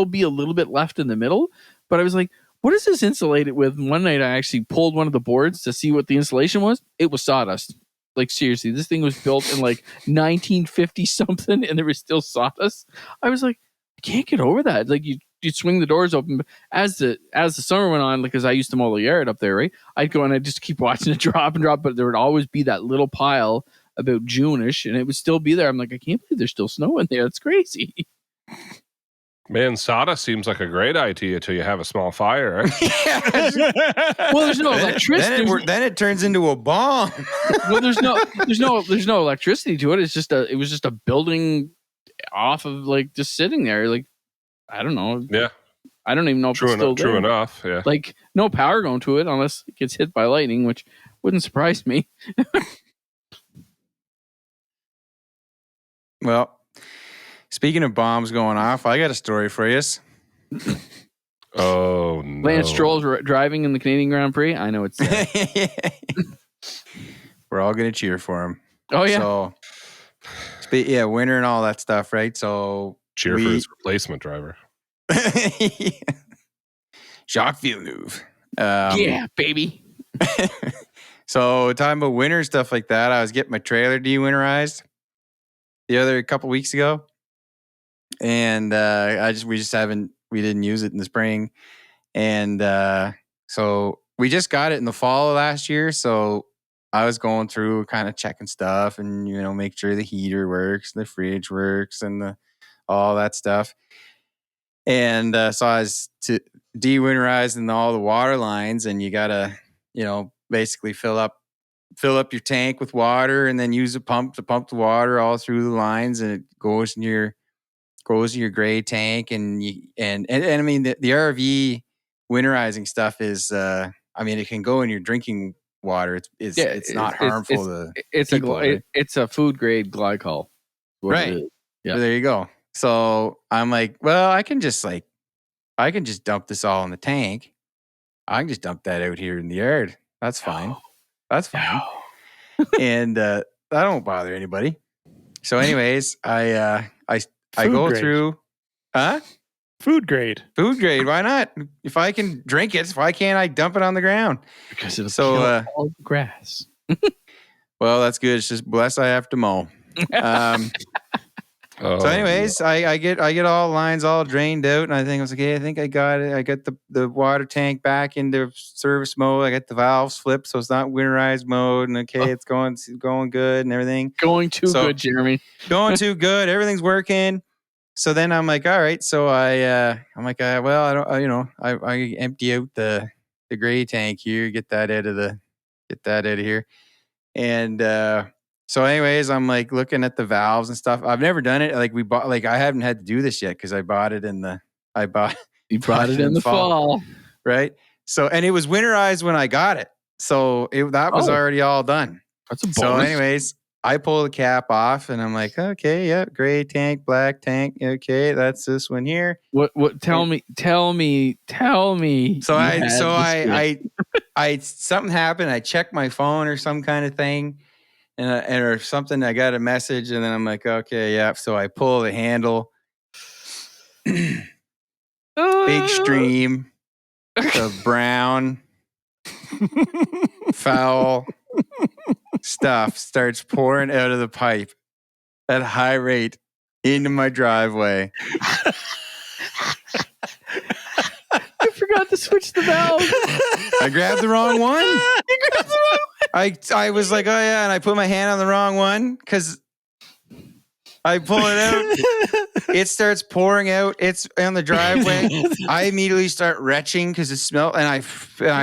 be a little bit left in the middle. But I was like, what is this insulated with? One night I actually pulled one of the boards to see what the insulation was. It was sawdust. Like seriously, this thing was built in like 1950 something and there was still sawdust. I was like, I can't get over that. Like you'd swing the doors open as the summer went on, because I used to mow the yard up there, right? I'd go and I'd just keep watching it drop and drop, but there would always be that little pile about June-ish and it would still be there. I'm like, I can't believe there's still snow in there. That's crazy. Man, sawdust seems like a great idea till you have a small fire, right? Well, there's no electricity. Then it turns into a bomb. Well, there's no electricity to it. It was just a building off of like just sitting there. Like, I don't know. Yeah. I don't even know if it's still there. True enough. Yeah. Like no power going to it unless it gets hit by lightning, which wouldn't surprise me. Well, speaking of bombs going off, I got a story for you. Oh, no. Lance Stroll's driving in the Canadian Grand Prix. I know it's sad. We're all going to cheer for him. Oh, yeah. So, winter and all that stuff, right? So cheer for his replacement driver. Jacques Villeneuve. Yeah, baby. So talking about winter stuff like that, I was getting my trailer de-winterized a couple weeks ago. And we didn't use it in the spring. And so we just got it in the fall of last year. So I was going through kind of checking stuff and, make sure the heater works, the fridge works and all that stuff. And so I was de-winterizing all the water lines, and you gotta, basically fill up your tank with water, and then use a pump to pump the water all through the lines, and it goes in your gray tank. And I mean the RV winterizing stuff is, it can go in your drinking water. It's not harmful to people. It's a food grade glycol. Right. Yeah. So there you go. So I'm like, well, I can just dump this all in the tank. I can just dump that out here in the yard. That's fine. That's fine. And that don't bother anybody. So anyways, I go through, Food grade. Food grade. Why not? If I can drink it, why can't I dump it on the ground? Because it'll kill all the grass. Well, that's good. It's just bless I have to mow. So anyways, I get all the lines all drained out, and I think I was like, okay, I think I got it. I got the water tank back into service mode. I got the valves flipped, so it's not winterized mode, and okay, it's going good and everything. Going too good, Jeremy. Going too good. Everything's working. So then I'm like, all right. So I empty out the gray tank here, get that out of here, and. So anyways, I'm like looking at the valves and stuff. I've never done it. I haven't had to do this yet because I bought it in the fall. Right. So, and it was winterized when I got it. So that was already all done. That's a bonus. So anyways, I pull the cap off and I'm like, okay, yeah, gray tank, black tank. Okay. That's this one here. What, tell me. So I something happened. I checked my phone or some kind of thing. And or something, I got a message, and then I'm like, okay, yeah. So I pull the handle, big stream of brown, foul stuff starts pouring out of the pipe at a high rate into my driveway. I forgot to switch the valve. I grabbed the wrong one. You grabbed the wrong one. I was like, oh yeah, and I put my hand on the wrong one because I pull it out. It starts pouring out. It's on the driveway. I immediately start retching because it smells, and I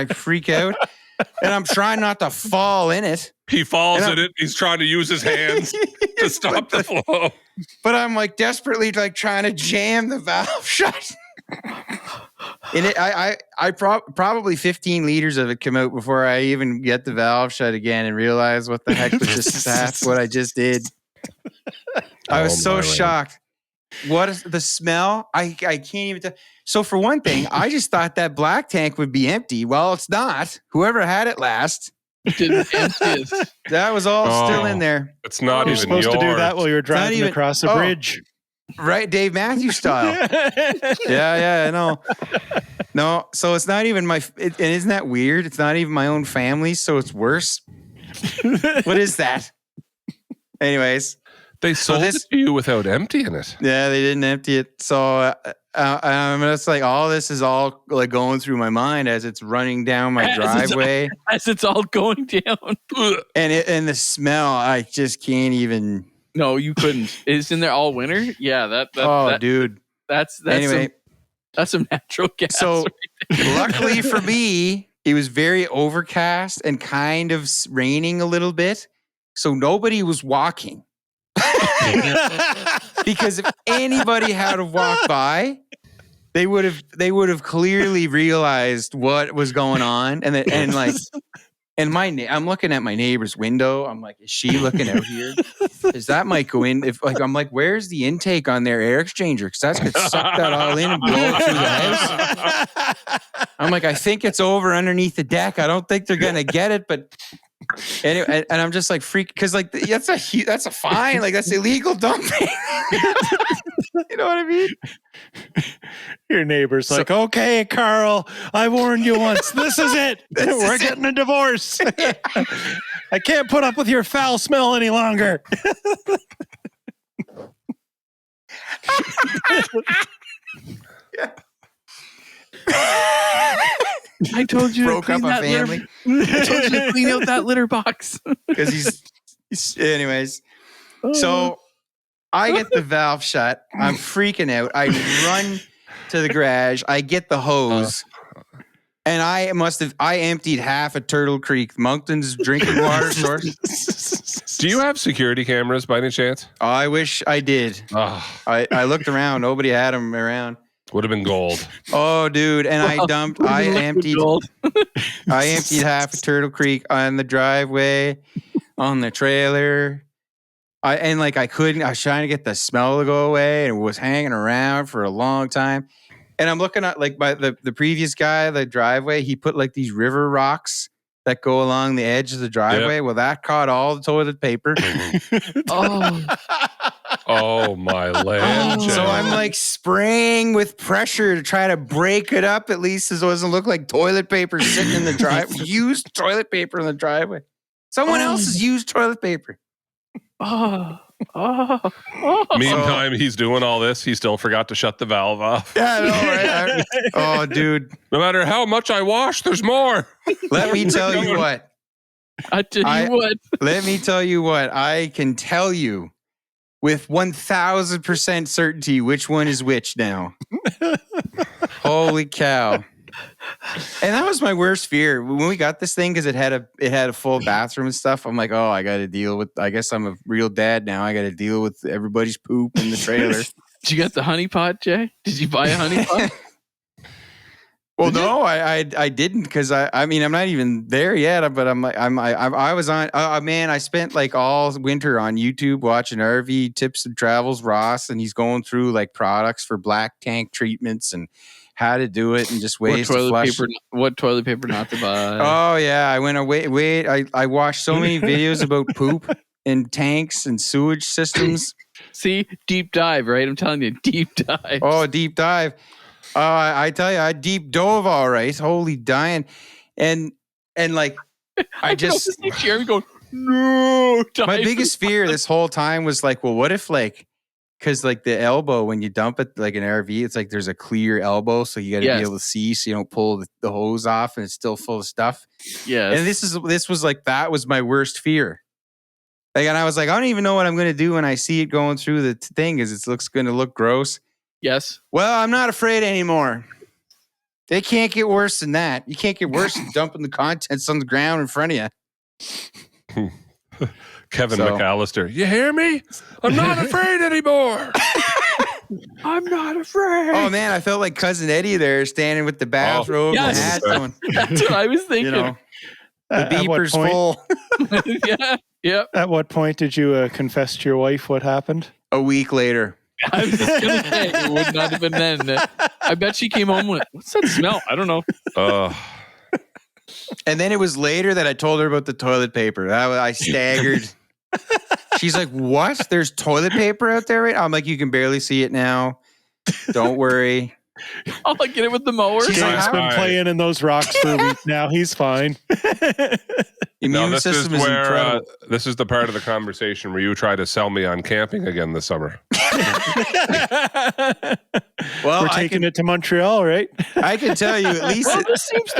freak out. And I'm trying not to fall in it. He falls in it. He's trying to use his hands to stop the flow. But I'm like desperately trying to jam the valve shut. And I probably 15 liters of it come out before I even get the valve shut again and realize what the heck was just what I just did. I was so shocked. What is the smell? I can't even tell. So for one thing, I just thought that black tank would be empty. Well, it's not. Whoever had it last didn't empty it. That was all still in there. It's not You're even supposed to do that while you're driving across a bridge. Right, Dave Matthews style. Yeah, I know. No, so it's not even and isn't that weird? It's not even my own family, so it's worse. What is that? Anyways. They sold it to you without emptying it. Yeah, they didn't empty it. So it's like all this is all like going through my mind as it's running down my driveway. As it's all going down. And the smell, I just can't even... No, you couldn't. It's in there all winter. Yeah, dude. That's anyway. That's some natural gas. So, luckily for me, it was very overcast and kind of raining a little bit, so nobody was walking. Because if anybody had to walk by, they would have clearly realized what was going on, And I'm looking at my neighbor's window. I'm like, is she looking out here? Is that might go in? I'm like, where's the intake on their air exchanger? Because that's gonna suck that all in and blow it through the house. I'm like, I think it's over underneath the deck. I don't think they're gonna get it, but anyway, and I'm just like freak because like that's a fine. Like that's illegal dumping. You know what I mean? Your neighbor's like, okay, Carl, I warned you once. This is it. We're getting a divorce. I can't put up with your foul smell any longer. I told you broke to clean up a that family. I told you to clean out that litter box. Because he's anyways. So I get the valve shut. I'm freaking out. I run to the garage. I get the hose. And I emptied half a Turtle Creek, Moncton's drinking water source. Do you have security cameras by any chance? Oh, I wish I did. Oh, I looked around. Nobody had them around. would have been gold. Oh, dude. And I emptied gold. I emptied half a Turtle Creek on the driveway, on the trailer. I was trying to get the smell to go away and it was hanging around for a long time. And I'm looking at like the previous guy, the driveway, he put like these river rocks that go along the edge of the driveway. Yep. Well, that caught all the toilet paper. Oh my land. So I'm like spraying with pressure to try to break it up at least so it doesn't look like toilet paper sitting in the driveway. Used toilet paper in the driveway. Someone else's used toilet paper. Meantime, he's doing all this. He still forgot to shut the valve off. Yeah, I know, right? Dude. No matter how much I wash, there's more. Let me tell you what. Let me tell you what. I can tell you with 1,000% certainty which one is which now. Holy cow. And that was my worst fear when we got this thing because it had a full bathroom and stuff. I'm like, oh, I got to deal with. I guess I'm a real dad now. I got to deal with everybody's poop in the trailer. Did you get the honey pot, Jay? Did you buy a honey pot? Well, no, I didn't because I mean I'm not even there yet. But I was on. Man, I spent like all winter on YouTube watching RV tips and travels Ross, and he's going through like products for black tank treatments and how to do it and just ways to flush. What toilet paper not to buy? Oh yeah, I went away. I watched so many videos about poop and tanks and sewage systems. See, deep dive, right? I'm telling you, deep dive. Oh, deep dive. I tell you, I deep dove all right. Holy dying, and like I just Jeremy going no. My biggest fear this whole time was like, well, what if like. Because like the elbow, when you dump it like an RV, it's like there's a clear elbow, so you got to be able to see, so you don't pull the hose off, and it's still full of stuff. Yeah, and this was like that was my worst fear. Like, and I was like, I don't even know what I'm going to do when I see it going through the thing, because it looks going to look gross. Yes. Well, I'm not afraid anymore. They can't get worse than that. You can't get worse than dumping the contents on the ground in front of you. Kevin McAllister, you hear me? I'm not afraid anymore. I'm not afraid. Oh man, I felt like Cousin Eddie there, standing with the bathrobe and hat on. That's what I was thinking. You know, the beeper's full. Yeah. At what point did you confess to your wife what happened? A week later. I was just gonna say it would not have been then. I bet she came home with, what's that smell? I don't know. And then it was later that I told her about the toilet paper. I staggered. She's like, what? There's toilet paper out there, right? I'm like, you can barely see it now. Don't worry. I'll get it with the mower. He's been playing in those rocks for a week now. He's fine. Immune system is incredible. This is the part of the conversation where you try to sell me on camping again this summer. Well, we're taking it to Montreal, right? I can tell you at least. Well, this seems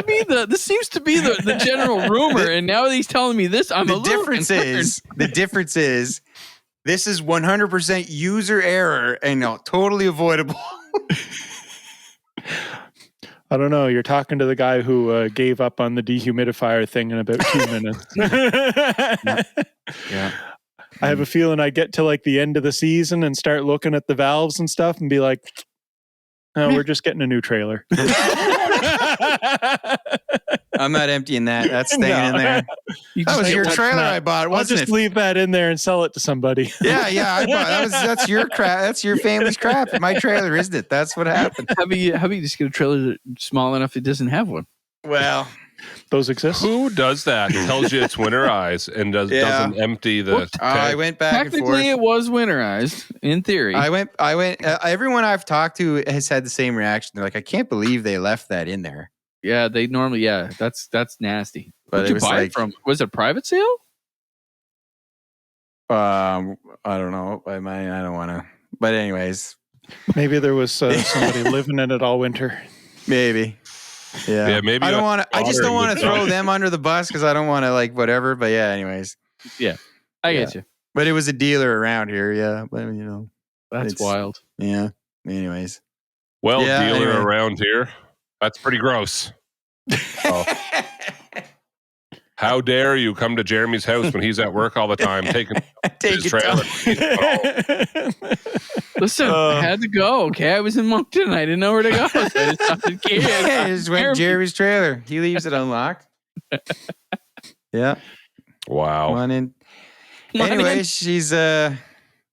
to be the general rumor, and now that he's telling me this, I'm a little concerned. The difference is this is 100% user error and totally avoidable. I don't know. You're talking to the guy who gave up on the dehumidifier thing in about 2 minutes. Yeah. I have a feeling I get to like the end of the season and start looking at the valves and stuff and be like, oh, we're just getting a new trailer. I'm not emptying that. That's staying in there. That was your trailer I bought, wasn't it? I'll just leave that in there and sell it to somebody. Yeah. I bought. That's your crap. That's your family's crap. My trailer, isn't it? That's what happened. How about you just get a trailer small enough it doesn't have one? Well, those exist. Who does that? Tells you it's winterized and doesn't empty the. I went back and forth. Technically, it was winterized in theory. I went. Everyone I've talked to has had the same reaction. They're like, I can't believe they left that in there. Yeah, they normally. Yeah, that's nasty. But Where'd you buy it from? Was it a private sale? I don't know. I don't want to. But anyways, maybe there was somebody living in it all winter. Maybe. Yeah. Maybe I don't want to. I just don't want to throw them under the bus because I don't want to like whatever. But yeah. Anyways. Yeah, I get you. But it was a dealer around here. Yeah. But that's wild. Yeah. Anyways. Yeah, dealer anyway. around here. That's pretty gross. Oh. How dare you come to Jeremy's house when he's at work all the time, taking his trailer? Listen, I had to go. Okay, I was in Moncton. I didn't know where to go. So I just stopped in Kiev. Yeah, just went to Jeremy's trailer. He leaves it unlocked. Yeah. Wow. Come on in. Anyway, she's well,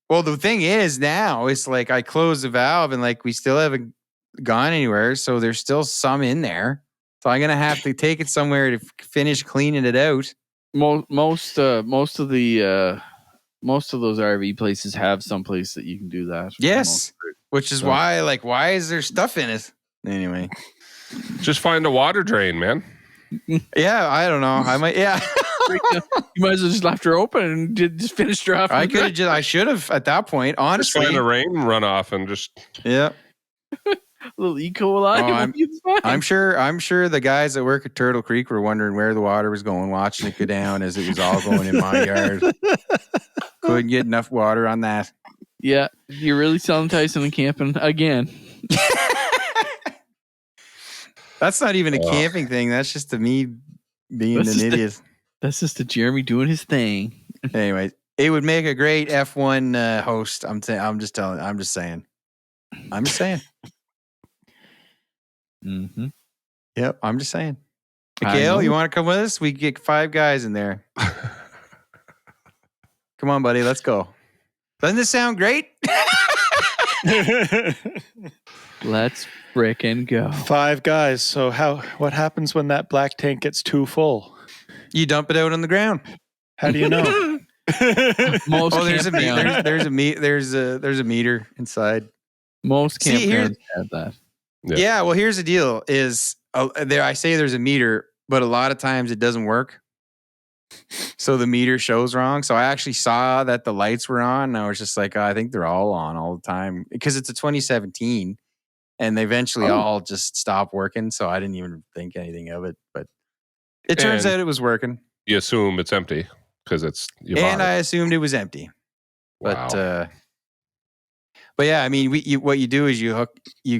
the thing is now it's like I closed the valve and like we still haven't gone anywhere, so there's still some in there. So I'm gonna have to take it somewhere to finish cleaning it out. Most of those RV places have some place that you can do that. Yes, which is why is there stuff in it? Anyway, just find a water drain, man. Yeah, I don't know. I might. Yeah, you might as well just left her open and just finished her off. I should have at that point. Honestly, just find a rain runoff and just yeah. A little E. coli. I'm sure the guys that work at Turtle Creek were wondering where the water was going, watching it go down as it was all going in my yard. Couldn't get enough water on that. Yeah, you're really selling Tyson and camping again. That's not even a camping thing. That's just me being an idiot. That's just a Jeremy doing his thing. Anyway, it would make a great F1 host. I'm just saying. Mm-hmm. Yep, I'm just saying. Mikhail, you want to come with us? We get 5 guys in there. Come on, buddy. Let's go. Doesn't this sound great? Let's frickin' go. 5 guys. So what happens when that black tank gets too full? You dump it out on the ground. How do you know? There's a meter inside. Most campgrounds have that. Yeah, well, here's the deal: is I say there's a meter, but a lot of times it doesn't work. So the meter shows wrong. So I actually saw that the lights were on, and I was just like, I think they're all on all the time because it's a 2017, and they eventually all just stopped working. So I didn't even think anything of it, but it turns out it was working. You assume it's empty because I assumed it was empty. Wow. But yeah, I mean, what you do is you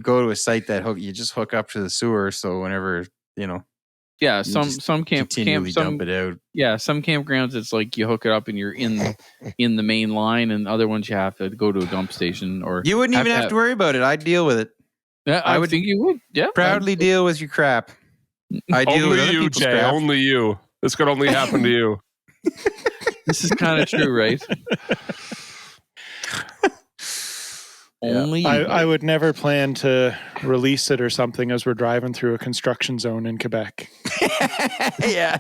go to a site that you just hook up to the sewer. So whenever yeah, some continually dump it out. Yeah, some campgrounds it's like you hook it up and you're in the main line, and other ones you have to go to a dump station or you wouldn't even have to worry about it. I'd deal with it. Yeah, I would think you would. Yeah, proudly deal with your crap. I deal with other people's crap. Only you. This could only happen to you. This is kind of true, right? Only I would never plan to release it or something as we're driving through a construction zone in Quebec. Yeah.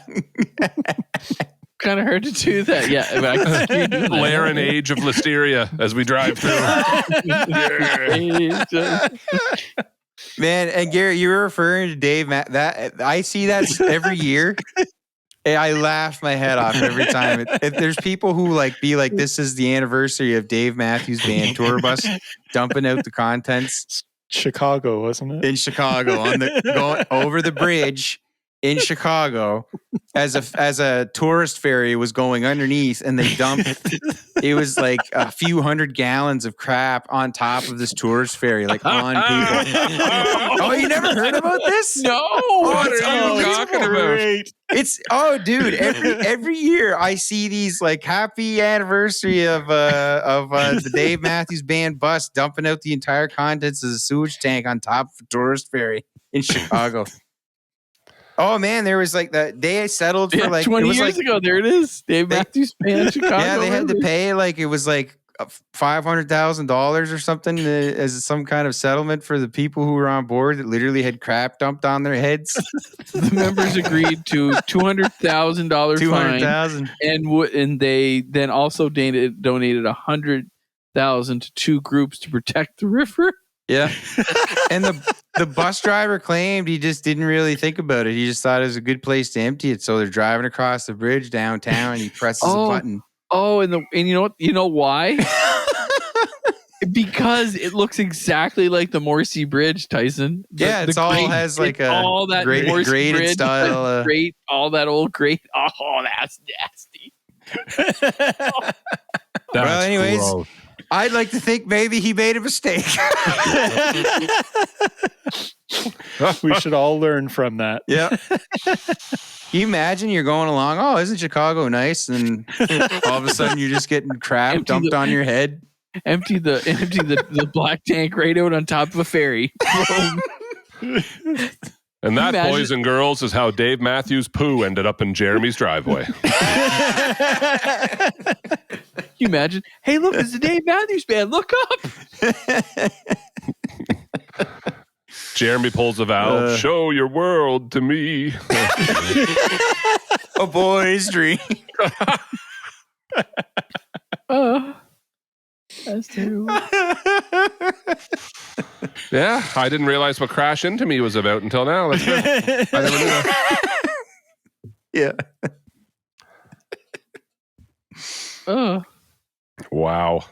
Kind of hard to do that. Yeah. Layer an age of listeria as we drive through. Man, and Gary, you were referring to Dave. That I see that every year. I laugh my head off every time. If there's people who be like, this is the anniversary of Dave Matthews Band tour bus dumping out the contents. Chicago, wasn't it? In Chicago, going over the bridge in Chicago, as a tourist ferry was going underneath, and they dumped. It was like a few 100 gallons of crap on top of this tourist ferry, on people. Oh, you never heard about this? No. What are you talking about? Dude, every year I see these happy anniversary of the Dave Matthews Band bus dumping out the entire contents of the sewage tank on top of a tourist ferry in Chicago. Oh man, there was they settled for 20 years ago. There it is, Dave Matthews Band, Chicago. Yeah, they had to pay it was $500,000 or something as some kind of settlement for the people who were on board that literally had crap dumped on their heads. The members agreed to $200,000 fine, and they then also donated $100,000 to 2 groups to protect the river. Yeah, and the bus driver claimed he just didn't really think about it. He just thought it was a good place to empty it. So they're driving across the bridge downtown, and he presses a button. Oh, and you know what? You know why? Because it looks exactly like the Morrissey Bridge, Tyson. Has all that graded style, all that old grade. Oh, that's nasty. Well, anyways. Gross. I'd like to think maybe he made a mistake. We should all learn from that. Yeah. Can you imagine you're going along, oh, isn't Chicago nice? And all of a sudden you're just getting crap dumped on your head. Empty the black tank right out on top of a ferry. And that, Imagine- boys and girls, is how Dave Matthews' poo ended up in Jeremy's driveway. Can you imagine? Hey, look, it's the Dave Matthews Band. Look up. Jeremy pulls a valve. Show your world to me. A boy's dream. That's terrible. Yeah, I didn't realize what Crash Into Me was about until now. That's good. I never knew that. Yeah. Wow.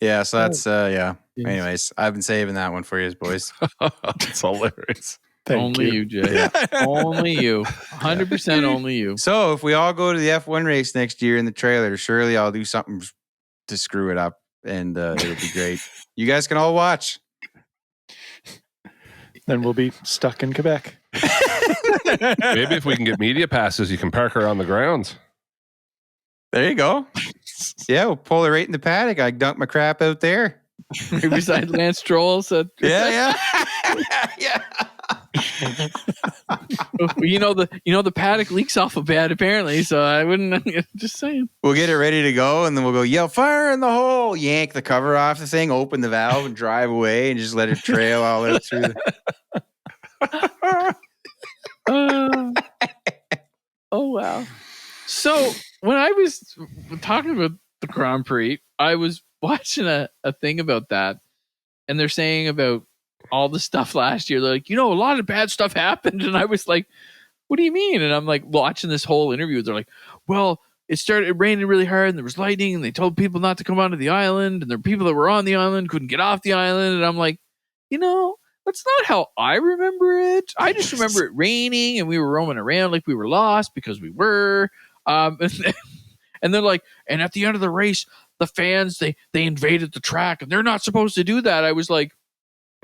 Yeah, so that's yeah. Anyways, I've been saving that one for you, boys. That's hilarious. Only you, Jay. Only you. 100% only you. So if we all go to the F1 race next year in the trailer, surely I'll do something to screw it up, and it'll be great. You guys can all watch. Then we'll be stuck in Quebec. Maybe if we can get media passes, you can park her on the grounds. There you go. Yeah, we'll pull her right in the paddock. I dunk my crap out there. Right beside Lance Stroll. So Yeah. Yeah. you know the paddock leaks off a bed apparently. So I wouldn't. Just saying. We'll get it ready to go, and then we'll go yell fire in the hole. Yank the cover off the thing, open the valve, and drive away, and just let it trail all out through. Oh wow. So when I was talking about the Grand Prix, I was watching a thing about that, and they're saying about all the stuff last year. They're like, a lot of bad stuff happened, and I was like, what do you mean? And I'm like watching this whole interview. They're like, well, it started raining really hard, and there was lightning, and they told people not to come onto the island, and the people that were on the island couldn't get off the island, and I'm like, that's not how I remember it. I just remember it raining, and we were roaming around like we were lost because we were. And they're like, and at the end of the race, the fans they invaded the track, and they're not supposed to do that. I was like,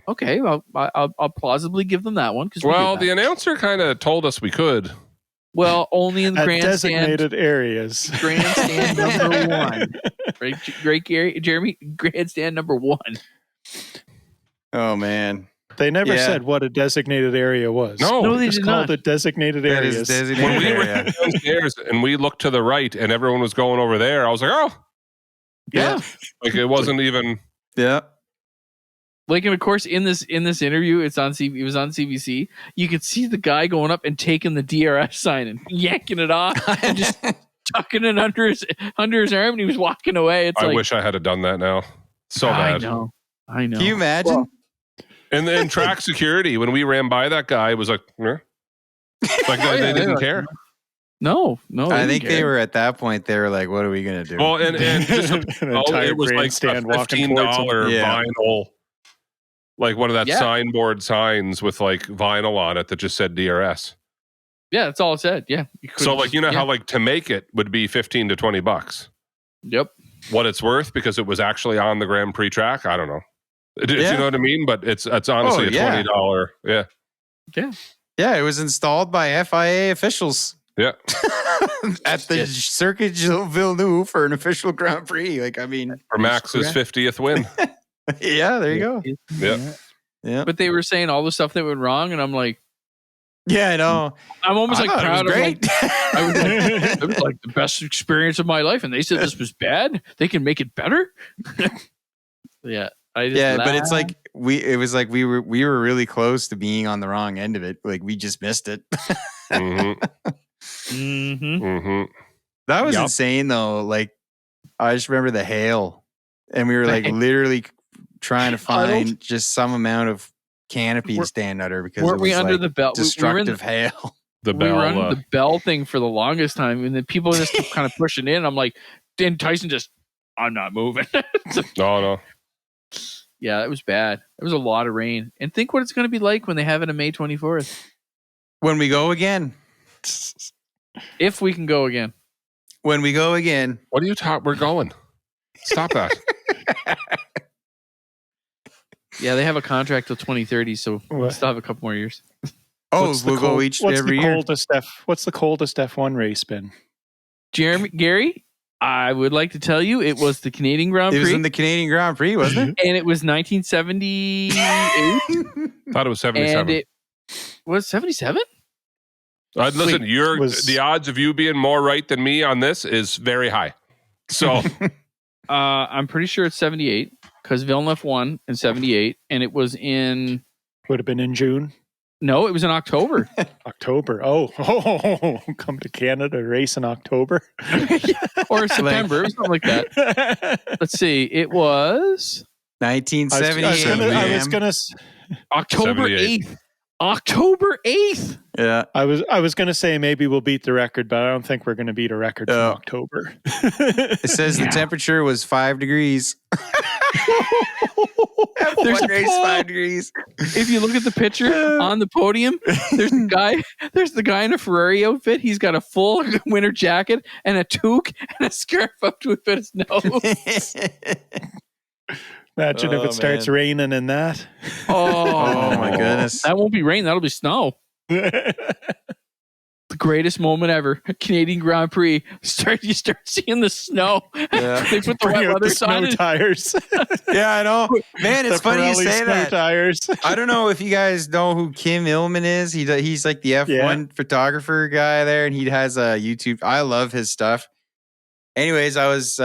okay, well, I'll plausibly give them that one. Well, the announcer kind of told us we could. Well, only in the At grandstand, designated areas. grandstand number 1. Right, great Gary, Jeremy, grandstand number 1. Oh man. They never Yeah. said what a designated area was. No, they just did called not. it designated That areas. is designated When we were area. downstairs and we looked to the right and everyone was going over there, I was like, oh, Yeah. like it wasn't even. Yeah. Like, and of course, in this interview, it was on CBC. You could see the guy going up and taking the DRS sign and yanking it off and just tucking it under his arm, and he was walking away. It's I like, wish I had done that now. So bad. I know. Can you imagine? Well, And then track security, when we ran by that guy, was like, eh. Like they didn't care. No. I think they were at that point. They were like, "What are we gonna do?" Well, and just An entire it was like a grandstand walking $15 Yeah. vinyl, like one of that Yeah. signboard signs with like vinyl on it that just said DRS. Yeah, that's all it said. Yeah. So like how like to make it would be $15 to $20. Yep. What it's worth because it was actually on the Grand Prix track, I don't know. Do you know what I mean? But it's honestly yeah. a $20. Yeah. Yeah, it was installed by FIA officials. Yeah. At the Circuit Villeneuve for an official Grand Prix. Like, I mean, For Max's 50th win. yeah, there you go. Yeah. Yeah, But they were saying all the stuff that went wrong, and I'm like, yeah, I know. I'm almost I like thought it was proud of great. it was like the best experience of my life, and they said this was bad. They can make it better. Yeah. But it's like we were really close to being on the wrong end of it. Like we just missed it. Mm-hmm. That was Yup. insane though. Like I just remember the hail, and we were like literally trying to find just some amount of canopy to stand under because weren't it we was under like the belt? destructive hail. The We bell. were under the bell thing for the longest time, and then people just kept kind of pushing in. I'm like, then Tyson just, I'm not moving. No. Yeah, it was bad. It was a lot of rain. And think what it's going to be like when they have it on May 24th. When we go again. If we can go again. When we go again. What are you talking? We're going. Stop that. Yeah, they have a contract till 2030, so we'll still have a couple more years. Oh, we'll go each every year. What's the coldest F1 race been? Gary, I would like to tell you it was the Canadian Grand Prix. It was in the Canadian Grand Prix, wasn't it? And it was 1978. Thought it was 77. And it was 77? Listen, the odds of you being more right than me on this is very high. So I'm pretty sure it's 78 because Villeneuve won in 78, and it was in. Would have been in June. No, it was in October. October. Oh, come to Canada, race in October. Or September. It was something like that. Let's see. It was 1978. I was gonna October 8th. October 8th. Yeah. I was gonna say maybe we'll beat the record, but I don't think we're gonna beat a record from October. It says the temperature was 5 degrees. There's F1 race 5 degrees. If you look at the picture on the podium, there's the guy in a Ferrari outfit. He's got a full winter jacket and a toque and a scarf up to a bit of snow. Imagine if it starts raining in that. Oh my goodness. That won't be rain, that'll be snow. The greatest moment ever. Canadian Grand Prix. You start seeing the snow. Yeah. They put the wet weather snow tires. Yeah, I know. Man, it's funny you say that. Tires. I don't know if you guys know who Kim Illman is. He's like the F1 photographer guy there, and he has a YouTube. I love his stuff. Anyways, I was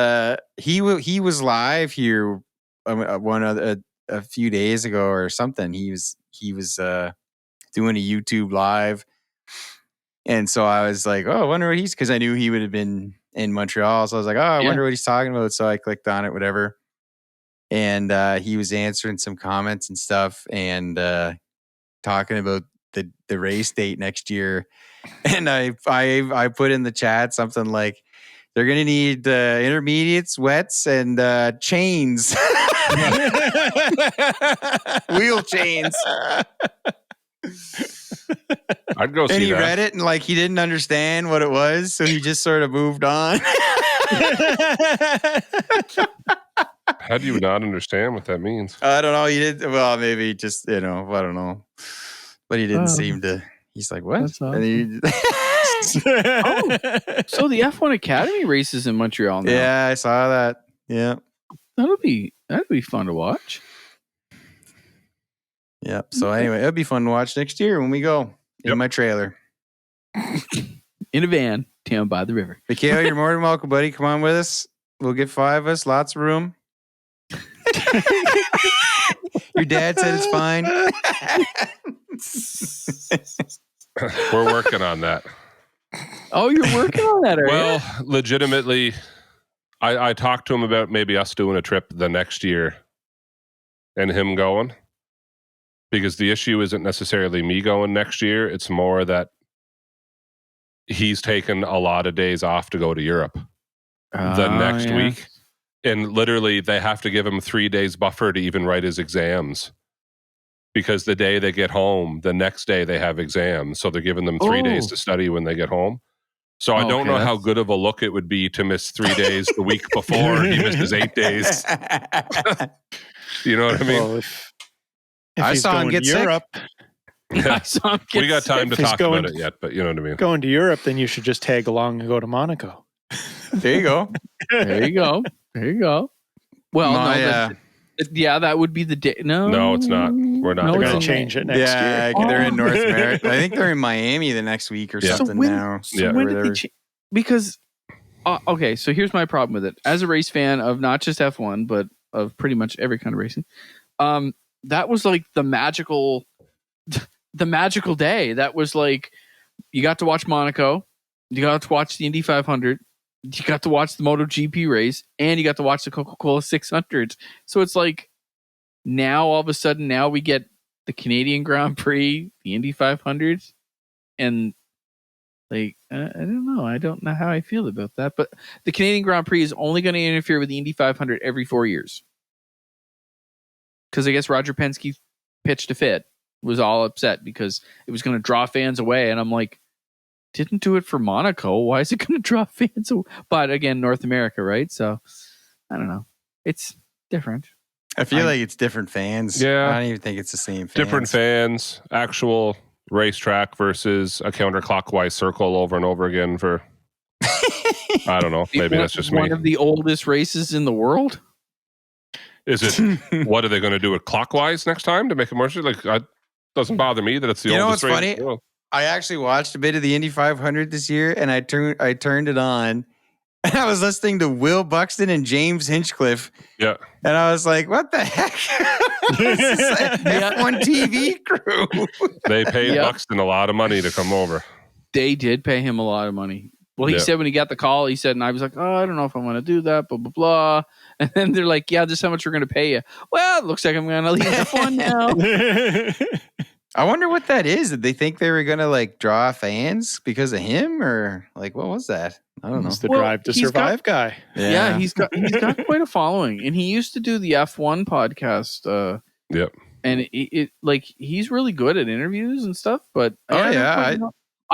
he was live here a few days ago or something. He was doing a YouTube live. And so I was like, oh, I wonder what because I knew he would have been in Montreal. So I was like, oh, I wonder what he's talking about. So I clicked on it, whatever. And he was answering some comments and stuff and talking about the race date next year. And I put in the chat something like, they're going to need intermediates, wets, and chains. Wheel chains. I'd go see that. And he read it and he didn't understand what it was, so he just sort of moved on. How do you not understand what that means? I don't know. He did well. Maybe just I don't know. But he didn't seem to. He's like, what? That's awesome. And he, so the F1 Academy races in Montreal now. Yeah, I saw that. Yeah, that'd be fun to watch. Yeah. So anyway, it'll be fun to watch next year when we go in my trailer. In a van down by the river. Mikhail, you're more than welcome, buddy. Come on with us. We'll get 5 of us. Lots of room. Your dad said it's fine. We're working on that. Oh, you're working on that, are you? Legitimately, I talked to him about maybe us doing a trip the next year and him going. Because the issue isn't necessarily me going next year. It's more that he's taken a lot of days off to go to Europe the next week. And literally, they have to give him 3 days buffer to even write his exams. Because the day they get home, the next day they have exams. So they're giving them 3 days to study when they get home. So I don't know how good of a look it would be to miss 3 days the week before he misses 8 days. You know what I mean? Well, if I saw him get Europe, we got time to talk about it yet, but you know what I mean. Going to Europe, then you should just tag along and go to Monaco. There you go. There you go. Well, that would be the day. No, it's not. We're not. They're going to change it next year. Yeah, they're in North America. I think they're in Miami the next week or something now. So when did they change? Because, okay, so here's my problem with it. As a race fan of not just F1, but of pretty much every kind of racing, that was like the magical day. That was like, you got to watch Monaco, you got to watch the Indy 500, you got to watch the MotoGP race, and you got to watch the Coca-Cola 600. So it's like, now all of a sudden, now we get the Canadian Grand Prix, the Indy 500, and I don't know how I feel about that. But the Canadian Grand Prix is only going to interfere with the Indy 500 every 4 years. Because I guess Roger Penske pitched a fit, was all upset because it was going to draw fans away. And I'm like, didn't do it for Monaco. Why is it going to draw fans away? But again, North America, right? So I don't know. It's different. I feel like it's different fans. Yeah. I don't even think it's the same fans. Different fans, actual racetrack versus a counterclockwise circle over and over again for, I don't know. Maybe that's just me. One of the oldest races in the world. Is it, what are they going to do it clockwise next time to make it more, like, it doesn't bother me that it's the You know oldest what's race funny? in the world. I actually watched a bit of the Indy 500 this year, and I turned it on, and I was listening to Will Buxton and James Hinchcliffe. Yeah. And I was like, what the heck? This is an F1 TV crew. They paid Buxton a lot of money to come over. They did pay him a lot of money. Well, he said when he got the call, he said, and I was like, oh, I don't know if I want to do that, blah, blah, blah. And then they're like, yeah, this is how much we're going to pay you. Well, it looks like I'm going to leave F1 now. I wonder what that is. Did they think they were going to like draw fans because of him, or like, what was that? I don't know. It's the Drive to Survive guy. Yeah, he's got quite a following, and he used to do the F1 podcast. Yep. And it like he's really good at interviews and stuff. But I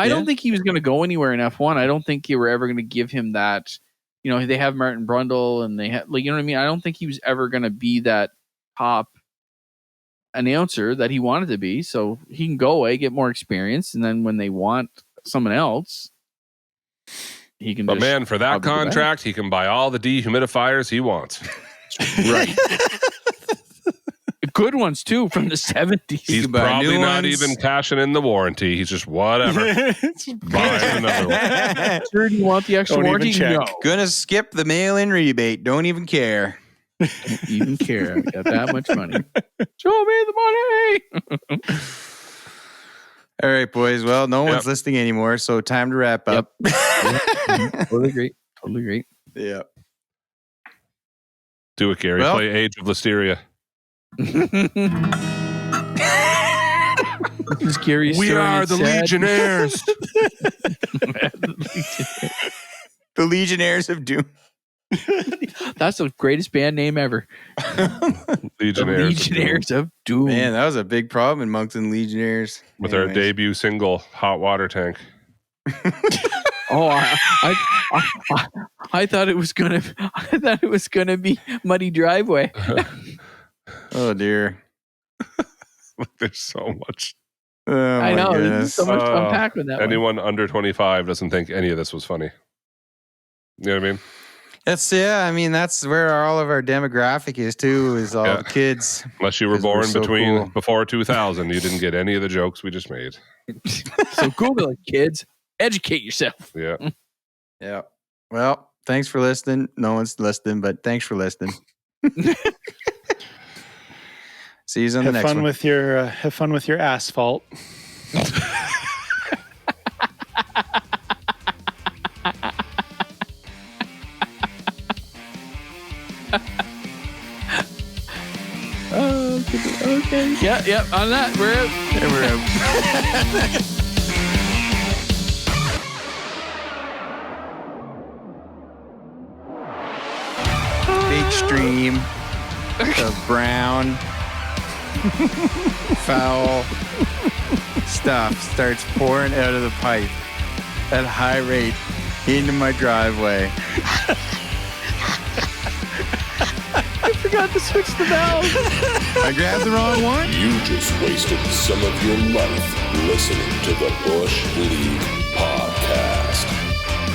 don't think he was going to go anywhere in F1. I don't think you were ever going to give him that. You know, they have Martin Brundle, and they have, like, you know what I mean. I don't think he was ever going to be that top announcer that he wanted to be. So he can go away, get more experience, and then when they want someone else, he can. But man, for that contract, he can buy all the dehumidifiers he wants. Right. Good ones too from the 70s. He's probably not even cashing in the warranty. He's just whatever. Buying another one. Sure, do you want the extra warranty? No. Gonna skip the mail-in rebate. Don't even care. Don't even care. I got that much money. Show me the money. All right, boys. Well, no one's listening anymore, so time to wrap up. Totally great. Totally great. Yeah. Do it, Gary. Play Age of Listeria. This is Gary's We story. are the Legionnaires. The Legionnaires of Doom. That's the greatest band name ever. Legionnaires of Doom. Man, that was a big problem in Moncton Legionnaires. With our debut single, Hot Water Tank. Oh, I thought it was gonna be Muddy Driveway. Oh dear. There's so much. Oh, I know. Goodness. There's so much to unpack with that. Anyone under 25 doesn't think any of this was funny. You know what I mean? That's that's where all of our demographic is too, is all the kids. Unless you were born before 2000, you didn't get any of the jokes we just made. So Google it, kids. Educate yourself. Yeah. Yeah. Well, thanks for listening. No one's listening, but thanks for listening. See you on the next one. Have fun with your asphalt. Okay. Yeah. On that, we're out. Yeah, we're out. Big stream of brown, foul stuff starts pouring out of the pipe at a high rate into my driveway. I forgot to switch the valve. I grabbed the wrong one. You just wasted some of your life listening to the Bush League podcast.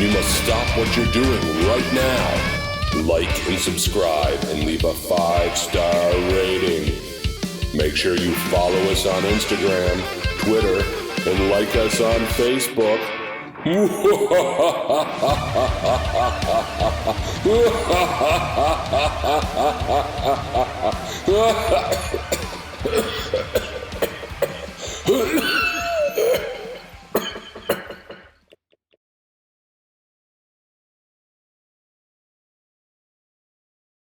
You must stop what you're doing right now. Like and subscribe and leave a 5-star rating. Make sure you follow us on Instagram, Twitter, and like us on Facebook.